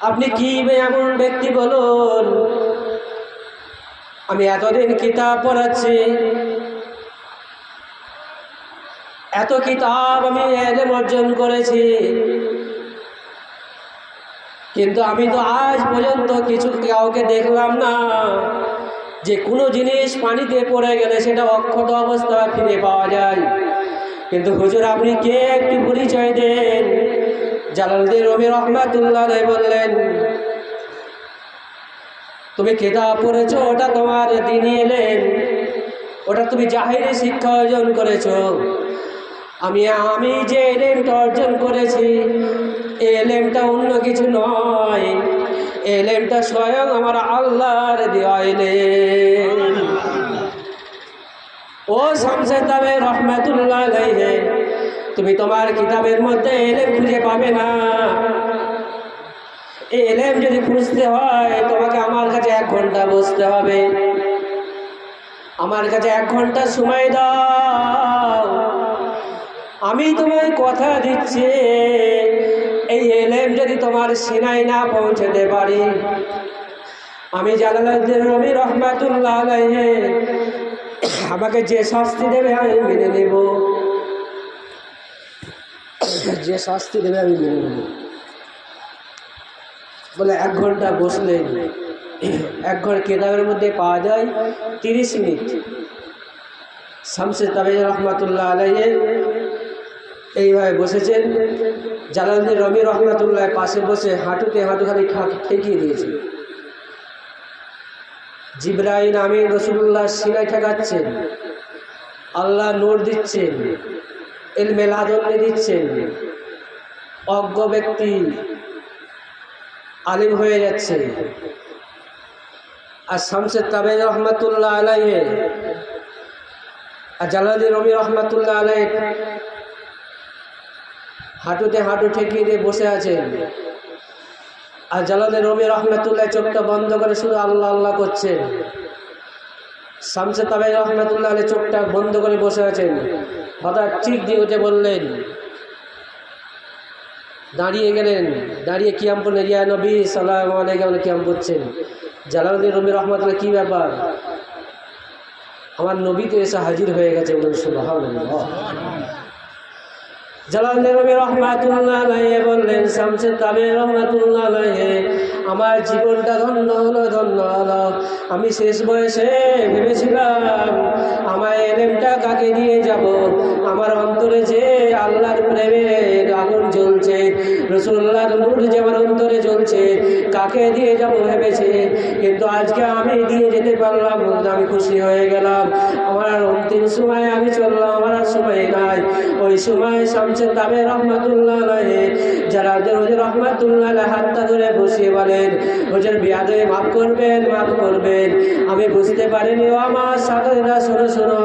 আপনি কি এমন ব্যক্তি বলুন? আমি এতদিন কিতাব পড়াচ্ছি, এত কিতাব আমি ইলম অর্জন করেছি, কিন্তু আমি তো আজ পর্যন্ত কাউকে দেখলাম না যে কোনো জিনিস পানিতে পড়ে গেলে সেটা অক্ষত অবস্থায় ফিরে পাওয়া যায়। কিন্তু হুজুর আপনি কে, একটু পরিচয় দেন। জালালউদ্দিন রুমি রহমাতুল্লাহ আলাইহি বললেন, তুমি কিতাব পড়েছো, ওটা তোমার দ্বীনি ইলম, ওটা তুমি জাহিরি শিক্ষা অর্জন করেছো। আমি যে ইলমটা অর্জন করেছি, এই ইলমটা অন্য কিছু নয়, এই ইলমটা স্বয়ং আমার আল্লাহর দেওয়া ইলম। ও শামসে তাবরিজ রহমাতুল্লাহ আলাইহি, তুমি তোমার কিতাবের মধ্যে ইলম খুঁজে পাবে না। এই ইলম যদি খুঁজতে হয় তোমাকে আমার কাছে 1 ঘন্টা বসতে হবে। আমার কাছে 1 ঘন্টা সময় দাও, আমি তোমায় কথা দিচ্ছি, এই ইলম যদি তোমার সিনায় না পৌঁছতে পারি, আমি জালালউদ্দিন রুমি রহমাতুল্লাহ আলাইহি আমাকে যে শাস্তি দেবে আমি মেনে নেব, যে শাস্তি দেবে আমি মেনে নেব। বলে 1 ঘন্টা বসলেন। 1 ঘন্টা কিতাবের মধ্যে পাওয়া যায় 30 মিনিট। শামসে তাবরিজ রহমাতুল্লাহ আলাইহি এইভাবে বসেছেন, জালালউদ্দিন রুমি রহমাতুল্লাহ পাশে বসে হাঁটুতে হাঁটুখানি ঠেকিয়ে দিয়েছে। জিবরাইল আমিন রাসূলুল্লাহ সিনায় ঠেকাচ্ছেন, আল্লাহ নূর দিচ্ছেন, ইলমে লাদুন্নি দিচ্ছেন, অজ্ঞ ব্যক্তি আলিম হয়ে যাচ্ছে। আর শামসে তাবরিজ রহমাতুল্লাহ আলাইহি আর জালালউদ্দিন রুমি রহমাতুল্লাহ আলাইহি হাঁটুতে হাঁটু ঠেকিয়ে দিয়ে বসে আছেন। আর জালালউদ্দিন রুমি রহমাতুল্লাহ চোখটা বন্ধ করে শুধু আল্লাহ আল্লাহ করছেন। শামসে তাবরিজ রহমাতুল্লাহ আলাইহি চোখটা বন্ধ করে বসে আছেন। হঠাৎ চিৎ দিয়ে উঠে বললেন, দাঁড়িয়ে গেলেন, দাঁড়িয়ে কিয়াম পড়লেন, ইয়া নবী সাল্লাল্লাহু আলাইহি ওয়া সাল্লাম কিয়াম পড়ছেন। জালালউদ্দিন রুমি রহমাতুল্লাহ কি ব্যাপার, আমার নবী তো এসে হাজির হয়ে গেছে, বলেন সুবহানাল্লাহ। জালালউদ্দিন রুমি রহমাতুল্লাহ আলাইহি বললেন, শামসে তাবরিজ রহমাতুল্লাহ আলাইহি আমার জীবনটা ধন্য হলো, ধন্য হলো। আমি শেষ বয়সে ভেবেছিলাম আমার ইলমটা কাকে দিয়ে যাব, আমার অন্তরে যে আল্লাহর প্রেমের আগুন জ্বলছে, রাসূলুল্লাহর নূর যে আমার অন্তরে জ্বলছে, কাকে দিয়ে যাব ভেবেছি। কিন্তু আজকে আমি দিয়ে যেতে পারলাম, আমি খুশি হয়ে গেলাম। আমার অন্তিম সময় আমি চললাম, আমার আর সময় নাই। ওই সময় শামসে তাবরিজ রহমাতুল্লাহ আলাইহি জালালউদ্দিন হুজুর রহমাতুল্লাহ আলাইহি হাতটা ধরে বসিয়ে বলেন, হুজুর বিয়াদবি মাফ করবেন, মাফ করবেন, আমি বুঝতে পারিনি। ও আমার সাধুরা শোনো শোনো,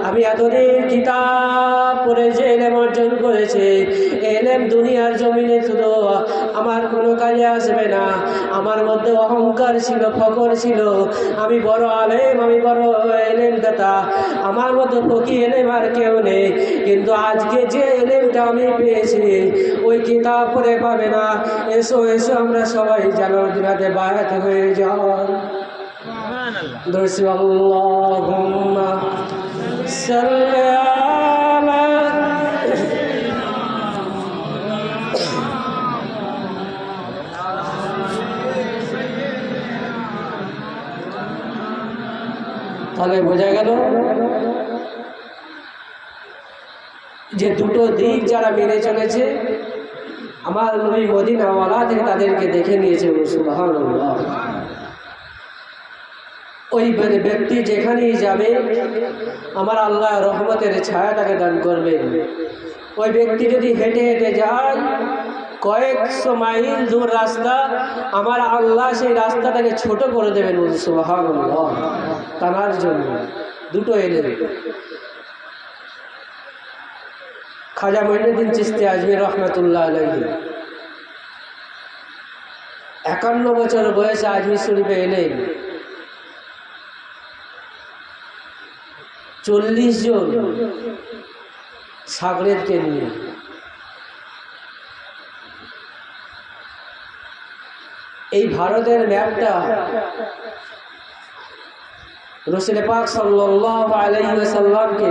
আমি এতদিন কিতাব পড়ে যে ইলম অর্জন করেছি, ইলম দুনিয়ার জমিনে শুধু আমার কোনো কাজে আসবে না। আমার মধ্যে অহংকার ছিল, ফখর ছিল, আমি বড় আলেম, আমি বড় ইলম দাতা, আমার মতো ফকি ইলম আর কেউ নেই। কিন্তু আজকে যে ইলমটা আমি পেয়েছি ওই কিতাব পড়ে পাবে না। এসো এসো আমরা সবাই জালালউদ্দিনাতে বায়াত হয়ে যাই। দর্শি আল্লাহুম্মা সাল্লি আলা তাহলে বোঝা গেল যে দুটো দিক যারা মেনে চলেছে, আমার নবী মদিনাওয়ালা থেকে তাদেরকে দেখে নিয়েছে। সুবহানাল্লাহ। ওই ব্যক্তি যেখানেই যাবে আমার আল্লাহ রহমতের ছায়াটাকে দান করবেন। ওই ব্যক্তি যদি হেঁটে হেঁটে যায় কয়েকশো মাইল দূর রাস্তা, আমার আল্লাহ সেই রাস্তাটাকে ছোট করে দেবেন। সুবহানাল্লাহ। তার জন্য দুটো এলেন। খাজা মঈনুদ্দিন চিশতি আজমির রহমাতুল্লাহ আলাইহি 51 বছর বয়সে আজমির শরীফে এলেন। 40 জন শাগরেদকে নিয়ে। এই ভারতের ম্যাপটা রাসূল পাক সাল্লাল্লাহু আলাইহি ওয়াসাল্লামকে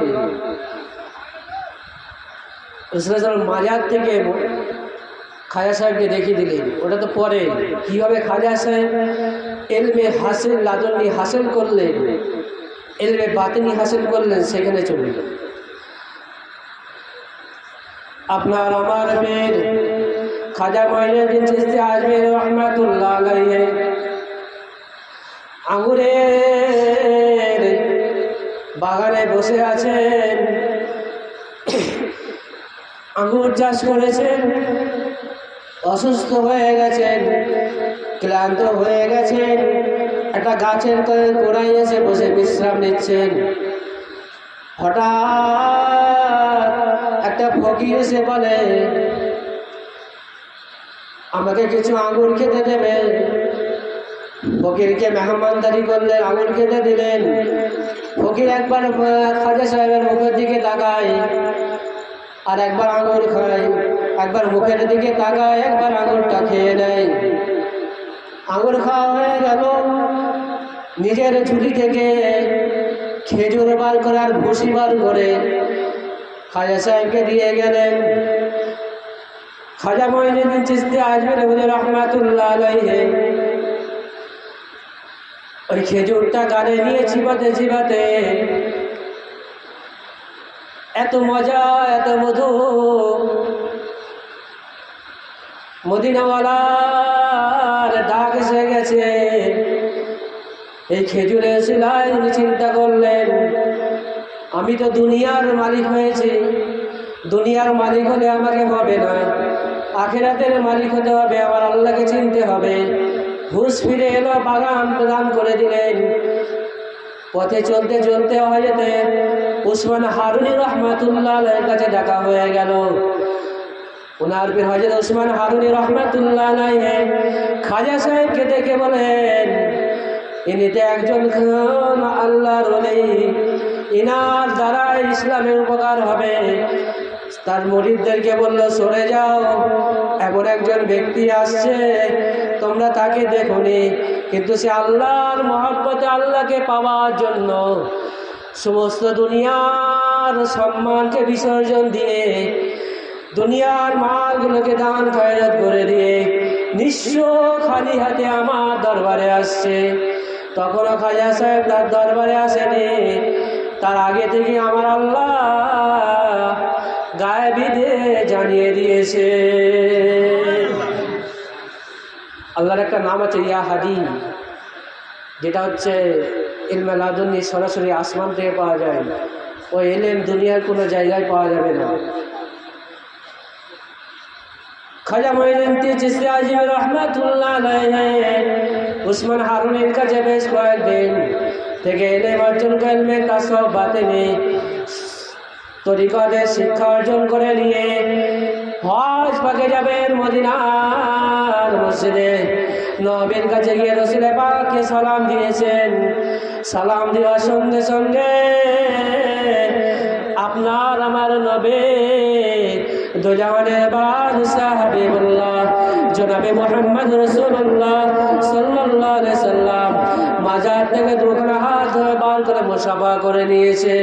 রাসূলের মাজার থেকে খাজা সাহেবকে দেখিয়ে দিলেন। ওটা তো পরে কীভাবে খাজা সাহেব ইলমে হাসিল লাদুন্নি হাসিল করলেন, ইলমে বাতিনি হাসিল করলেন, সেখানে চলে গেল। আপনার আমার পীর খাজা মঈনুদ্দিন চিশতি আজমির রহমাতুল্লাহ আলাইহি আঙুরের বাগানে বসে আছেন, আঙুর চাষ করেছেন, অসুস্থ হয়ে গেছেন, ক্লান্ত হয়ে গেছেন, একটা গাছের গোড়ায় এসে বসে বিশ্রাম নিচ্ছেন। হঠাৎ একটা ফকির এসে বলে, আমাকে কিছু আঙুর খেতে দেবে। ফকিরকে মেহমানদারি করলেন, আঙুর খেতে দিলেন। ফকির একবার খাজা সাহেবের মুখের দিকে তাকায় আর একবার আঙুর খায়, একবার মুখের দিকে তাকায়, একবার আঙুরটা খেয়ে নেয়। আঙুর খাওয়া হয়ে গেল, নিজের ঝুলি থেকে খেজুর বার করে আর ভুসি বার করে খাজা সাহেবকে দিয়ে গেলেন। খাজা মঈনুদ্দিন চিশতি আজমিরি হুজুর রহমাতুল্লাহ আলাইহি ওই খেজুরটা গালে নিয়ে চিবাতে চিবাতে এত মজা, এত মধু, মদিনাওয়ালার ডাক এসে গেছে। এই খেজুরের শিলায় উনি চিন্তা করলেন, আমি তো দুনিয়ার মালিক হয়েছি, দুনিয়ার মালিক হলে আমাকে হবে না, আখিরাতের মালিক হতে হবে, আমার আল্লাহকে চিনতে হবে। হুঁশ ফিরে এলো, বাগান প্রদান করে দিলেন। পথে চলতে চলতে হযরতে উসমান হারুনি রহমাতুল্লাহ আলাইহির কাছে দেখা হয়ে গেল। ওনার পীর হযরত উসমান হারুনি রহমাতুল্লাহ আলাইহি খাজা সাহেবকে দেখে বলেন, ইনি তো একজন আল্লাহর ওলি, ইনার দ্বারা ইসলামের উপকার হবে। তার মুরিদদেরকে বলল, সরে যাও, এমন একজন ব্যক্তি আসছে, তোমরা তাকে দেখোনি, কিন্তু সে আল্লাহর মহব্বতে আল্লাহকে পাওয়ার জন্য সমস্ত দুনিয়ার সম্মানকে বিসর্জন দিয়ে, দুনিয়ার মালগুলোকে দান খয়রাত করে দিয়ে নিঃস্ব খালি হাতে আমার দরবারে আসছে। তখনও খাজা সাহেব তার দরবারে আসেনি, তার আগে থেকে আমার আল্লাহ গায়েবীতে জানিয়ে দিয়েছে। আল্লাহর একটা নাম আছে ইয়া হাদি, যেটা হচ্ছে ইলমে লাদুন্নি, সরাসরি আসমান থেকে পাওয়া যায়। ওই ইলম দুনিয়ার কোনো জায়গায় পাওয়া যাবে না। খাজা মঈনুদ্দিন চিশতি আজমিরি রহমাতুল্লাহ আলাইহি উসমান হারুনির কাছে বেশ কয়েকদিন থেকে ইলম অর্জন করলেন, তাসওয়ুফ বাতিনি তরিকতের শিক্ষা অর্জন করে নিয়ে হজ পাকে যাবেন। মদিনার মসজিদে নবীর কাছে গিয়ে রাসূল পাককে সালাম দিয়েছেন। সালাম দেওয়ার সঙ্গে সঙ্গে আপনার আমার নবী দু জাহানের বাদশাহ হাবিবুল্লাহ জনাবে মুহাম্মদ রাসূলুল্লাহ সাল্লাল্লাহু আলাইহি সাল্লাম মাজার থেকে দুখানা হাত বার করে মুসাফা করে নিয়েছে।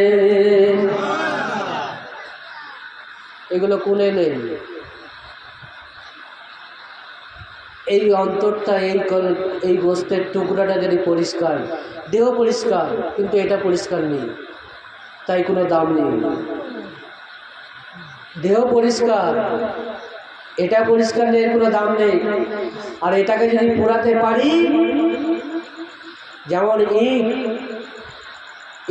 এগুলো কোনে নেই। এই অন্তরটা, এই গোস্তের টুকরাটা যদি পরিষ্কার, দেহ পরিষ্কার, কিন্তু এটা পরিষ্কার নেই, তাই কোনো দাম নেই। দেহ পরিষ্কার, এটা পরিষ্কার নেই, কোনো দাম নেই। আর এটাকে যদি পোড়াতে পারি, যেমন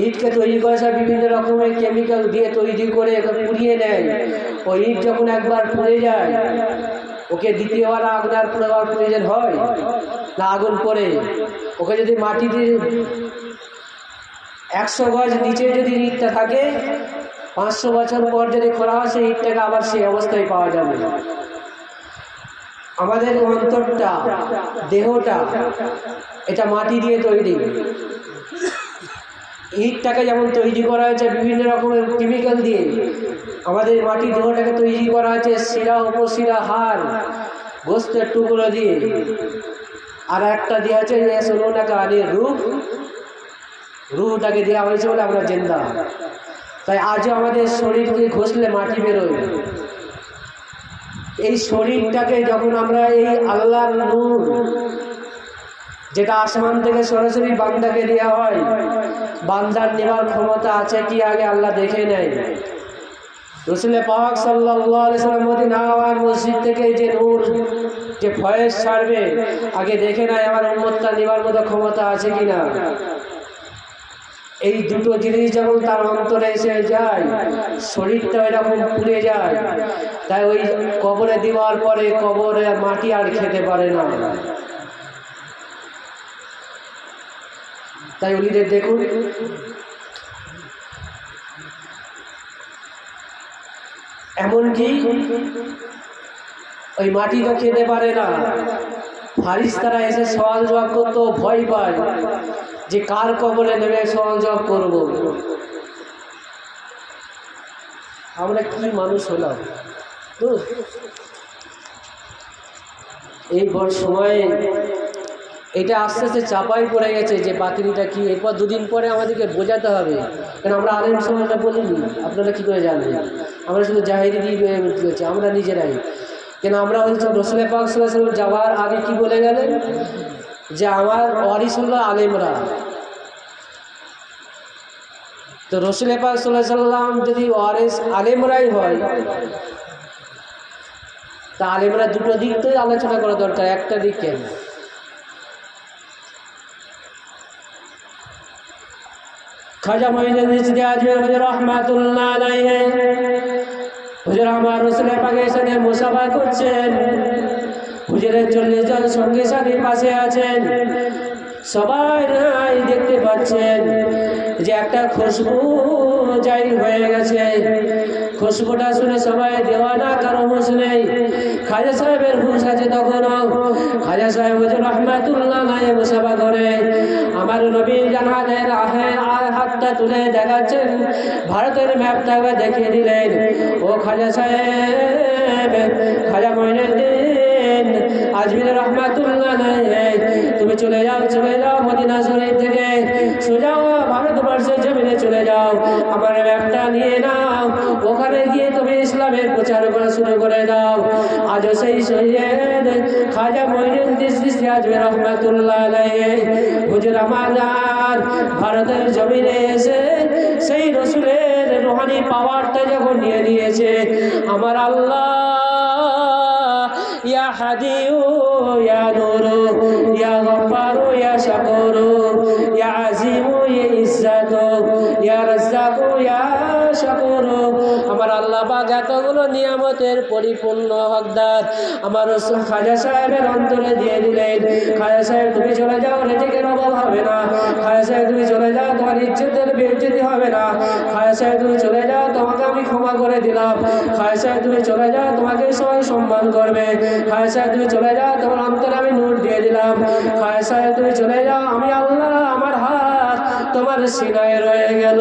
ইটকে তৈরি করে সব বিভিন্ন রকমের কেমিক্যাল দিয়ে তৈরি করে পুড়িয়ে নেয়। ওই ইট যখন একবার পুড়ে যায়, ওকে দ্বিতীয়বার আগুন পুড়াবার প্রয়োজন হয় না? আগুন পড়ে ওকে যদি মাটি দিয়ে 100 গজ নিচে যদি ইটটা থাকে, 500 বছর পর যদি খোলা হয়, সেই ইটটাকে আবার সেই অবস্থায় পাওয়া যাবে। আমাদের অন্তরটা, দেহটা, এটা মাটি দিয়ে তৈরি। ইটটাকে যেমন তৈরি করা হয়েছে বিভিন্ন রকমের কেমিক্যাল দিয়ে, আমাদের মাটির দেহটাকে তৈরি করা হয়েছে শিরা, উপশিরা, হাড়, গোস্তের টুকরো দিয়ে। আর একটা দেওয়া হচ্ছে সোনাকে আনির রূপ, রুহটাকে দেওয়া হয়েছে বলে আমরা জিন্দা। তাই আজও আমাদের শরীরকে ঘষলে মাটি বেরোয়। এই শরীরটাকে যখন আমরা এই আল্লাহর নূর, যেটা আসমান থেকে সরাসরি বান্দাকে দেওয়া হয়, বান্দার নেওয়ার ক্ষমতা আছে কি আগে আল্লাহ দেখে নেয়। রসুল পাক সাল্লাল্লাহু আলাইহি সাল্লাম মদিনার মসজিদ থেকে যে নূর যে ফয়েজ ছাড়বে, আগে দেখে নাই আমার উম্মতটা নেবার মতো ক্ষমতা আছে কিনা। এই দুটো জিনিস যখন তার অন্তরে এসে যায়, শরীরটা এরকম পুড়ে যায়। তাই ওই কবরে দেওয়ার পরে কবরে মাটি আর খেতে পারে না। তাই ওলিদের দেখুন, এমনকি ওই মাটি তো খেতে পারে না, ফারিস্তারা এসে সওয়াল জবাব করতো, ভয় পায় যে কার কবরে নেমে সওয়াল জবাব করব। আমরা কি মানুষ হলাম। তো এই সময়ে এটা আস্তে আস্তে চাপাই পড়ে গেছে যে বাতিলটা কি। এরপর দুদিন পরে আমাদেরকে বোঝাতে হবে, কারণ আমরা আলেম সমাজটা বলিনি, আপনারা কী করে জানবেন। আমরা শুধু জাহেরি দিয়ে বলছি, আমরা নিজেরাই। কেন আমরা হচ্ছে রসুল পাক সাল্লাল্লাহু আলাইহি ওয়াসাল্লাম যাওয়ার আগে কি বলে গেলেন যে আমার ওয়ারিস হলো আলেমরা। তো রসুল পাক সাল্লাল্লাহু আলাইহি ওয়াসাল্লাম যদি ওয়ারিস আলেমরাই হয়, তা আলেমরা দুটো দিক তো আলোচনা করা দরকার, একটা দিক কেন। খাজা মঈনুদ্দিন চিশতি আজমের হুজুর রাহমাতুল্লাহ আলাইহি, হুজুর আমার রসুল পাকের সাথে মুসাফা করছেন। হুজুরের 40 জন সঙ্গী সাথী পাশে আছেন। সবাই দেখতে পাচ্ছেন যে একটা খুশবু জাহির হয়ে গেছে। খুশবুটা শুনে সবাই দেওয়ানা, কারো হুঁশ নেই। খাজা সাহেবের হুঁশ আছে তখনও। খাজা সাহেব হুজুর রাহমাতুল্লাহ আলাইহি মুসাফা করে আমার নবী জানালেন, হাতটা তুলে দেখাচ্ছেন, ভারতের ম্যাপটা দেখিয়ে দিলেন। ও খাজা সাহেব, খাজা মঈনুদ্দিন আজমির রাহমাতুল্লাহ আলাইহি, তুমি চলে যাও মদিনা শরীফ থেকে সোজা ভারতবর্ষের জমিনে চলে যাও, আমার ম্যাপটা নিয়ে নাও, ওখানে গিয়ে তুমি ইসলামের প্রচার করা শুরু করে দাও। আজও সেই সৈয়দ খাজা মঈনুদ্দিন চিশতি আজমির রাহমাতুল্লাহ আলাইহি হুজুর আমার ভারতের জমিনে এসে সেই রসুলের রুহানি পাওয়ারটা যখন নিয়ে নিয়েছে, আমার আল্লাহ ইয়া হাদিউ ইয়া নূরু ইয়া গফফারু ইয়া শাকুরু ইয়া আজিমু ইয়া ইজ্জাতু ইয়া রাজ্জাকু ইয়া শাকুরু, আমার আল্লাহ পাক এতগুলো নিয়ামতের পরিপূর্ণ হকদার আমার খাজা সাহেবের অন্তরে দিয়ে দিলেন। খাজা সাহেব তুমি চলে যাও, রিজিকের অভাব হবে না। খাজা সাহেব তুমি চলে যাও, তোমার ইজ্জতের বেইজ্জতি হবে না। খাজা সাহেব তুমি চলে যাও, তোমাকে আমি ক্ষমা করে দিলাম। খাজা সাহেব তুমি চলে যাও, তোমাকে সবাই সম্মান করবে। খাজা সাহেব তুমি চলে যাও, তোমার অন্তরে আমি নূর দিয়ে দিলাম। খাজা সাহেব তুমি চলে যাও, আমি আল্লাহ আমার হাত তোমার সিনায় রয়ে গেল।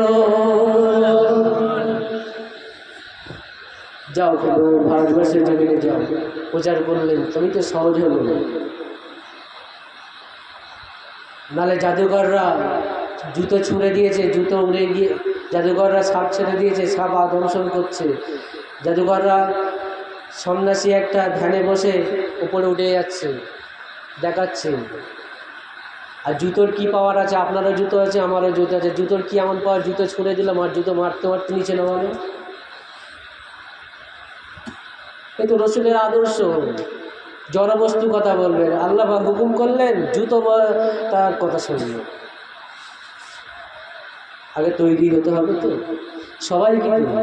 যাও, ভারতবর্ষের জমিনে যাও, প্রচার করলেন, তুমি তো সহজ হলো। নালে জাদুঘররা জুতো ছুঁড়ে দিয়েছে, জুতো উড়ে গিয়ে জাদুঘররা সাপ ছেড়ে দিয়েছে, সাপ দংশন করছে। জাদুঘররা সন্ন্যাসী একটা ধ্যানে বসে উপরে উঠে যাচ্ছে, দেখাচ্ছে। আর জুতোর কি পাওয়ার আছে? আপনারও জুতো আছে, আমারও জুতো আছে। জুতোর কি এমন পাওয়ার? জুতো ছুঁড়ে দিলাম আর জুতো মারতে মারতে নিচে নামালো। এই তো রসুলের আদর্শ। জড়বস্তু কথা বলবেন, আল্লাহ হুকুম করলেন, জুতো তার কথা শুনল। আগে তৈরি হতে হবে তো সবাই, কিন্তু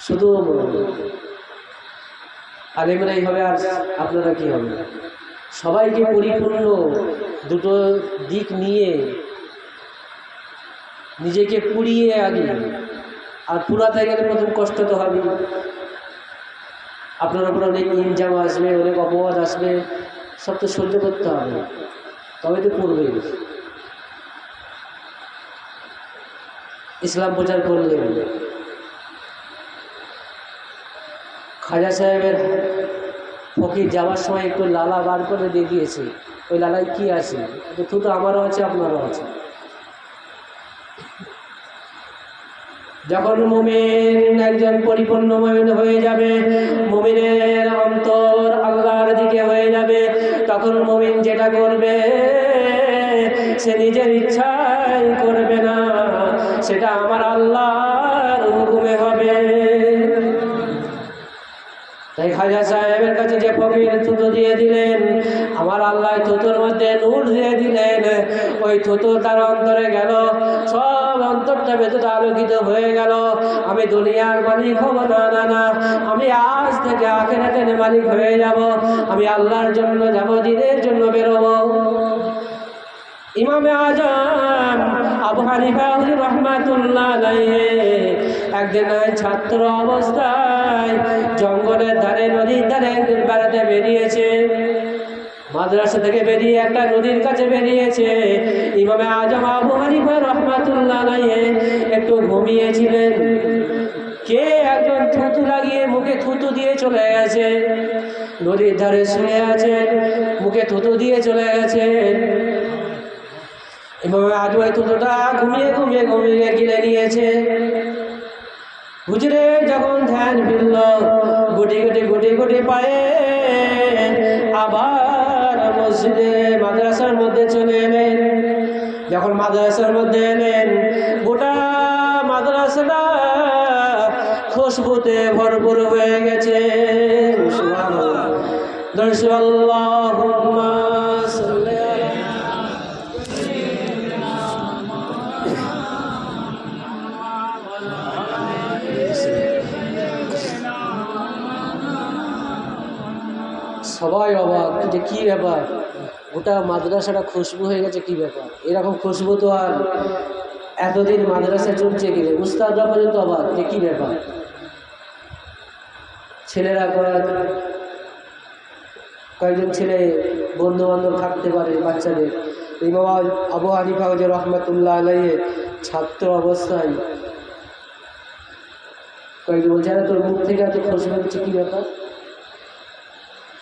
শুধু আলেমরাই হবে আর আপনারা কি হবে? সবাইকে পরিপূর্ণ দুটো দিক নিয়ে নিজেকে পুড়িয়ে আগে, আর পুরাতে গেলে প্রথম কষ্ট তো হবে। আপনার উপর অনেক ইনজাম আসবে, অনেক অপবাদ আসবে, সব তো সহ্য করতে হবে, তবে তো পড়বে। ইসলাম প্রচার করলে খাজা সাহেবের ফকির যাওয়ার সময় একটু লালা বার করে দিয়ে দিয়েছে। ওই লালায় কি আছে? তো আমারও আছে, আপনারও আছে। যখন মুমিন একজন পরিপূর্ণ মুমিন হয়ে যাবে, মুমিনের অন্তর আল্লাহর দিকে হয়ে যাবে, তখন মুমিন যেটা করবে সে নিজের ইচ্ছায় করবে না, সেটা আমার আল্লাহ করতে হবে। তাই খাজা সাহেবের কাছে যে ফকির থুতু দিয়ে দিলেন, আমার আল্লাহ থুতুর মধ্যে নূর দিয়ে দিলেন। ওই থুতু তার অন্তরে গেল, সব অন্তরটা ভেতরে আলোকিত হয়ে গেল। আমি দুনিয়ার মালিক হব না, না না, আমি আজ থেকে আখিরাতের মালিক হয়ে যাব। আমি আল্লাহর জন্য যাব, দ্বীনের জন্য বেরোবো। ইমামে আজম আবু হানিফা রাহমাতুল্লাহ আলাইহি একদিন ছাত্র অবস্থায় জঙ্গলের ধারে, নদীর ধারে একদিন বেড়াতে বেরিয়েছে। মাদ্রাসা থেকে বেরিয়ে একটা নদীর কাছে বেরিয়েছে। ইমামে আজম আবু হানিফা রাহমাতুল্লাহ আলাইহি একটু ঘুমিয়েছিলেন। কে একজন থুতু লাগিয়ে মুখে থুতু দিয়ে চলে গেছে। নদীর ধারে শুয়ে আছেন, মুখে থুতু দিয়ে চলে গেছেন। ইমামে আজম থুতুটা ঘুমিয়ে ঘুমিয়ে ঘুমিয়ে গিলে নিয়েছে। হুজুরে যখন ধ্যান ফিরল, গুটি গুটি গুটি গুটি পায়ে আবার মসজিদে মাদ্রাসার মধ্যে চলে এলেন। যখন মাদ্রাসার মধ্যে এলেন, গোটা মাদ্রাসাটা খুশবুতে ভরপুর হয়ে গেছে। আল্লাহুম্মা সাল্লি আলা সবাই অবাক যে কী ব্যাপার, গোটা মাদ্রাসাটা খুশবু হয়ে গেছে, কী ব্যাপার? এরকম খুশবু তো আর এতদিন মাদ্রাসা চলছে গেলে উস্তাদরা পর্যন্ত অবাক যে কী ব্যাপার। ছেলেরা কয়েকজন ছেলে বন্ধু বান্ধব থাকতে পারে বাচ্চাদের। ইমাম আবু হানিফা রাহমাতুল্লাহ আলাইহি ছাত্র অবস্থায় কয়েকজন বলছে, আরে তোর মুখ থেকে এত খুশবু হচ্ছে, কী ব্যাপার?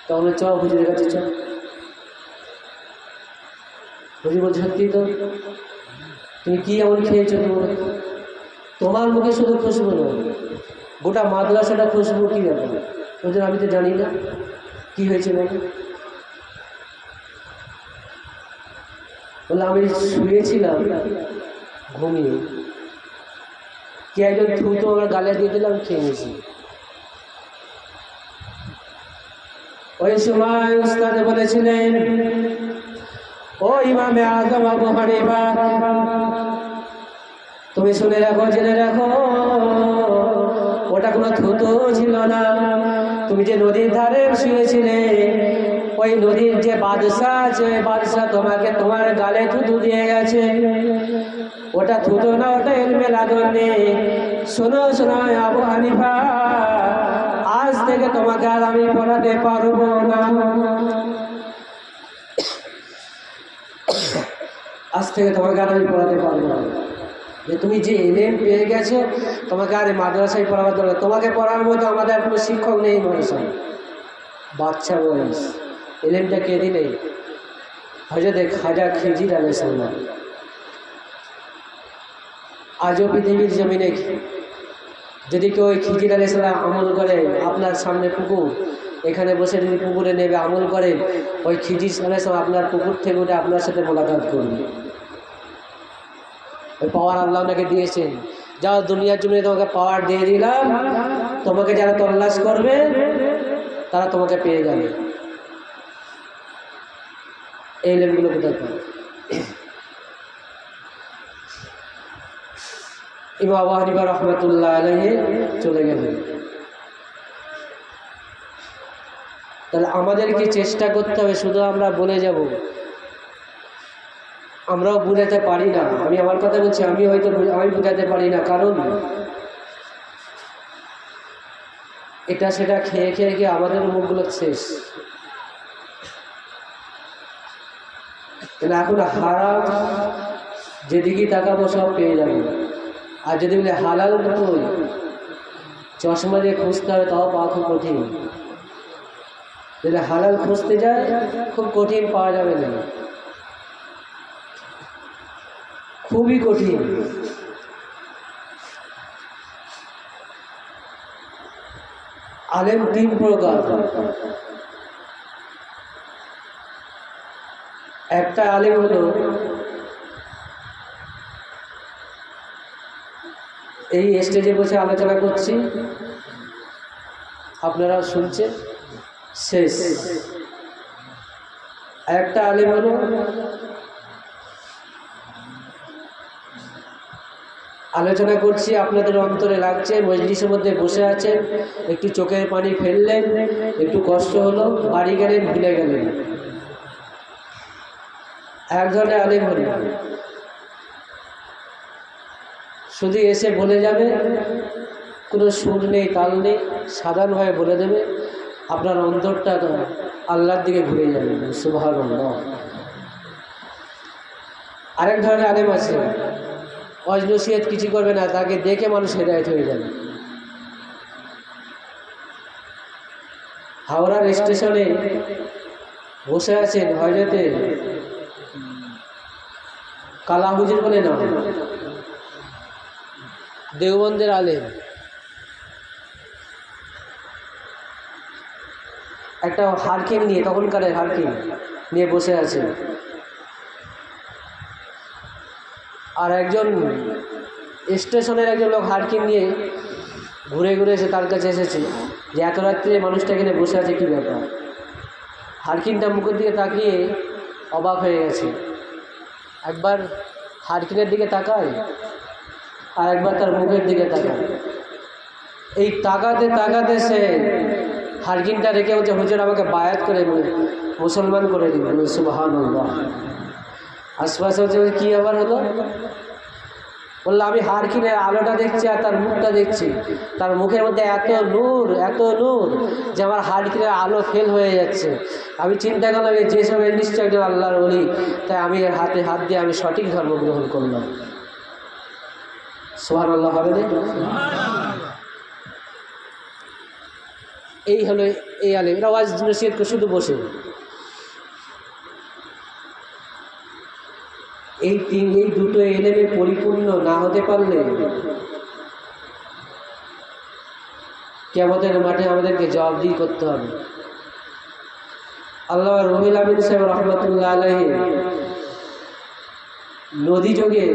তাহলে চ হুজুরের কাছে চ। হুজুর বলছে, সত্যি তো, তুমি কি এমন খেয়েছো? তোমার মুখে শুধু খুশবু নয়, গোটা মাদ্রাসাটা খুশবু, কী ব্যাপার? হুজুর আমি তো জানি না কি হয়েছে। বলে আমি শুয়েছিলাম ঘুমিয়ে, কে একজন থুতু আমার গালে দিয়ে দিলাম, খেয়ে নিয়েছি। ওই সময় উস্তাদ বলেছিলেন, ও ইমামে আজম আবু হানিফা, তুমি শুনে রাখো, জেনে রাখো, ওটা কোনো থুতু ছিল না। তুমি যে নদীর ধারে শুয়েছিলে, ওই নদীর যে বাদশা আছে, বাদশাহ তোমাকে তোমার গালে থুতু দিয়ে গেছে। ওটা থুতু না, ওটা ইলমে লাদুন্নি। শোনো শোনো আবু হানিফা, আজ থেকে তোমাকে আর আমি পড়াতে পারবো না। আজ থেকে তোমাকে আর আমি পড়াতে পারবো না। যে তুমি যে ইলম পেয়ে গেছো, তোমাকে আর মাদ্রাসায় পড়াবার দরকার। তোমাকে পড়ার মতো আমাদের কোনো শিক্ষক নেই মাদ্রাসায়। বাচ্চা বয়স, ইলমটা কে দিলে? হযরত খাজা খিজির আলাইহিস সালাম। আজও পৃথিবীর জমিনে যদি কেউ ওই খিজির আলাইহিস সালাম আমল করে, আপনার সামনে পুকুর, এখানে বসে যদি পুকুরে নেবে আমল করে, ওই খিজির আলাইহিস সালাম আপনার পুকুর থেকে উঠে আপনার সাথে মোলাকাত করবে। ওই পাওয়ার আল্লাহ আপনাকে দিয়েছেন। যাও, দুনিয়ার জন্য তোমাকে পাওয়ার দিয়ে দিলাম, তোমাকে যারা তল্লাশ করবে তারা তোমাকে পেয়ে যাবে। এই ইলমগুলো কোথায় পাবে? ইমাম আবু হানিফা রাহমাতুল্লাহ আলাইহি চলে গেলেন। তাহলে আমাদেরকে চেষ্টা করতে হবে, শুধু আমরা বলে যাব, আমরাও বুঝাতে পারি না। আমি আমার কথা বলছি, আমি হয়তো আমি বুঝাতে পারি না, কারণ এটা সেটা খেয়ে খেয়ে খেয়ে আমাদের মুখগুলো শেষ। এখন হারাম যেদিকেই তাকাবো সব পেয়ে যাবো। আর যদি বলে হালাল কই, চশমা দিয়ে খুঁজতে হবে, তাও পাওয়া খুব কঠিন। যদি হালাল খুঁজতে যায়, খুব কঠিন, পাওয়া যাবে না, খুবই কঠিন। আলেম তিন প্রকার। একটা আলেম হলো এই স্টেজে বসে আলোচনা করছি, আপনারা শুনছেন, শেষ। একটা আলেম হলো আলোচনা করছি, আপনাদের অন্তরে লাগছে, মজলিসের মধ্যে বসে আছেন, একটু চোখের পানি ফেললেন, একটু কষ্ট হলো, বাড়ি গেলেন, ভুলে গেলেন। এক ধরনের আলেম হল শুধু এসে বলে যাবে, কোনো সুর নেই, তাল নেই, সাধারণভাবে বলে দেবে, আপনার অন্তরটা আল্লাহর দিকে ঘুরে যাবে। সুবহানাল্লাহ। আরেক ধরনের আলেম আছে, ওয়াজ নসিহত কিছু করবে না, তাকে দেখে মানুষ হেদায়েত হয়ে যাবে। হাওড়ার স্টেশনে বসে আছেন হযরতে কালা হুজুর বলে নাম, দেওবন্দের আলেম, একটা হারকিন নিয়ে, তখনকার হারকিন নিয়ে বসে আছে। আর একজন স্টেশনের একজন লোক হারকিন নিয়ে ঘুরে ঘুরে এসে তার কাছে এসেছে যে এত রাত্রে মানুষটা এখানে বসে আছে, কী ব্যাপার। হারকিনটা মুখের দিকে তাকিয়ে অবাক হয়ে গেছে, একবার হারকিনের দিকে তাকায় আর একবার তার মুখের দিকে তাকায়। এই তাকাতে তাকাতে সে হারকিনটা রেখে বলছে, হুজুর আমাকে বায়াত করে মুসলমান করে দিন। সুবহানাল্লাহ। আশপাশে হচ্ছে কী আবার হলো, বললো আমি হারকিনের আলোটা দেখছি আর তার মুখটা দেখছি, তার মুখের মধ্যে এত নূর যে আমার হারকিনের আলো ফেল হয়ে যাচ্ছে। আমি চিন্তা করলাম যে সময় নিশ্চয় একজন আল্লাহর ওলি, তাই আমি এর হাতে হাত দিয়ে আমি সঠিক ধর্ম গ্রহণ করলাম। সুবহানাল্লাহ হবে না? এই হলো এই আলেম, এরা ওয়াজ নসিহত শুধু বসে। এই দুটো এলেমে পরিপূর্ণ না হতে পারলে কিয়ামতের মাঠে আমাদেরকে জবাবদিহি করতে হবে। আল্লাহ রুহুল আমিন সাহেব রহমাতুল্লাহ আলাইহি নদী যোগে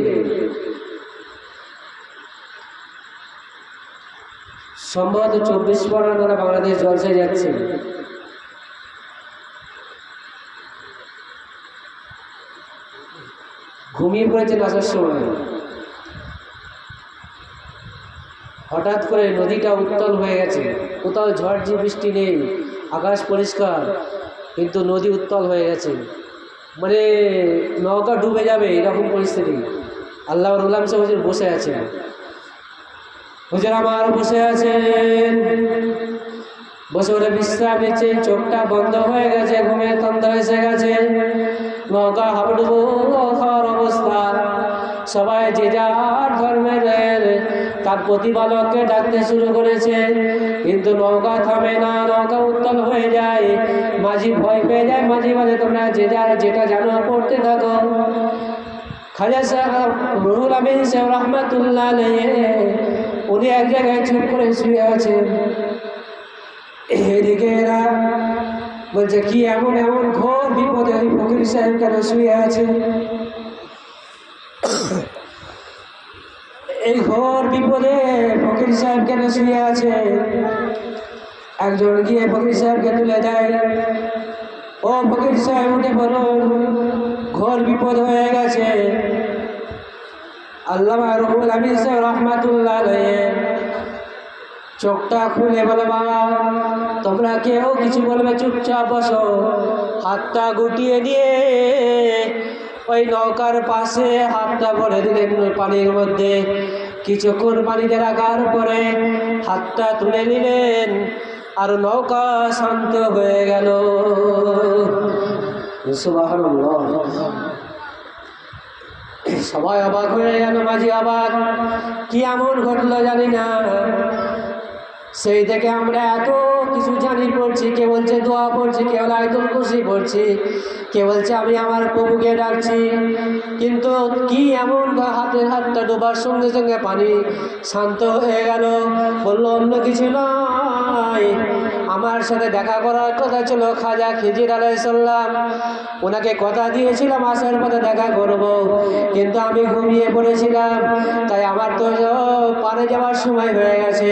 সম্ভবত 24 পরগনা বাংলাদেশ জলসায় যাচ্ছে, ঘুমিয়ে পড়েছেন আসার সময়। হঠাৎ করে নদীটা উত্তাল হয়ে গেছে, কোথাও ঝড় বৃষ্টি নেই, আকাশ পরিষ্কার, কিন্তু নদী উত্তাল হয়ে গেছে, মানে নৌকা ডুবে যাবে এরকম পরিস্থিতি। আল্লাহ রুলাম সাহেব হুজুর বসে আছেন, হুজুর আমার বসে আছেন, বসে ওরা বিশ্রাম নিচ্ছেন, চোখটা বন্ধ হয়ে গেছে, ঘুমের তন্দ্রা এসে গেছে, নৌকা হাবুডুবু খাওয়ার অবস্থা। সবাই যে যার ধর্মের তার প্রতিপালককে ডাকতে শুরু করেছে, কিন্তু নৌকা থামে না, নৌকা উত্তাল হয়ে যায়। মাঝি ভয় পেয়ে যায়, মাঝি বলে তোমরা যে যার যেটা জানো পড়তে থাকো। খাজা সাহেব রুহুল আমিন সাহেব রহমাতুল্লাহ আলাইহি উনি এক জায়গায় চুপ করে শুয়ে আছেন। এদিকে এরা বলছে কি এমন ঘোর বিপদে ওই ফকির সাহেব কেন শুয়ে আছে? এই ঘোর বিপদে ফকির সাহেব কেন শুয়ে আছে? একজন গিয়ে ফকির সাহেবকে তুলে দেয়, ও ফকির সাহেব উঠে বলুন, ঘোর বিপদ হয়ে গেছে। আল্লামা রুহুল আমিন সাহেব রহমাতুল্লাহ আলাইহি চোখটা খুলে বলে, বাবা তোমরা কেউ কিছু বলবে, চুপচাপ বসো। হাতটা গুটিয়ে দিয়ে ওই নৌকার পাশে হাতটা ভরে দিলেন পানির মধ্যে। কিছুক্ষণ পানিতে রাখার পরে হাতটা তুলে নিলেন, আর নৌকা শান্ত হয়ে গেল। সুবহানাল্লাহ। সবাই অবাক হয়ে গেল, মাঝি অবাক, কি এমন ঘটলো জানি না। সেই থেকে আমরা এত কিছু জানি পড়ছি, কে বলছে দোয়া পড়ছি, কে বলে আয়াতুল কুরসি পড়ছি, কে বলছে আমি আমার প্রভুকে ডাকছি, কিন্তু কি এমন হাতটা ডোবার সঙ্গে সঙ্গে পানি শান্ত হয়ে গেল। বললো অন্য কিছু নয়, আমার সাথে দেখা করার কথা ছিল খাজা খিজির আলাইহিস সালাম, ওনাকে কথা দিয়েছিলাম আসার পথে দেখা করব, কিন্তু আমি ঘুমিয়ে পড়েছিলাম। তাই আমার তো পারে যাওয়ার সময় হয়ে গেছে।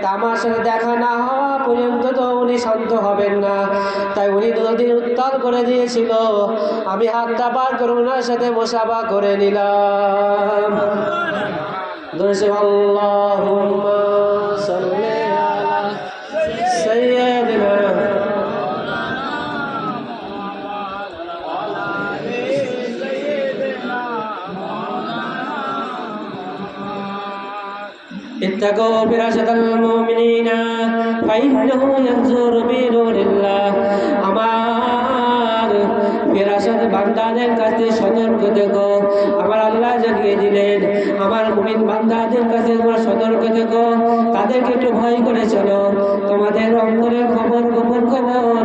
তা আমার সাথে দেখা না হওয়া পর্যন্ত তো উনি শান্ত হবেন না। তাই উনি নদী উত্তাল করে দিয়েছিল, আমি হাতটা পার করে ওনার সাথে মুসাফা করে নিলাম। আল্লাহুম্মা সাল্লি আলা সাইয়্যিদিনা اتقوا فراشة المؤمنين فإنه ينظر بنور الله আমার ফেরাসত বান্দাদের কাছে সতর্ক থেকো। আমার আল্লাহ জানিয়ে দিলেন আমার মুমিন বান্দাদের কাছে তোমরা সতর্ক থেকো, তাদেরকে একটু ভয় করে চলো। তোমাদের অন্তরের খবর গোপন খবর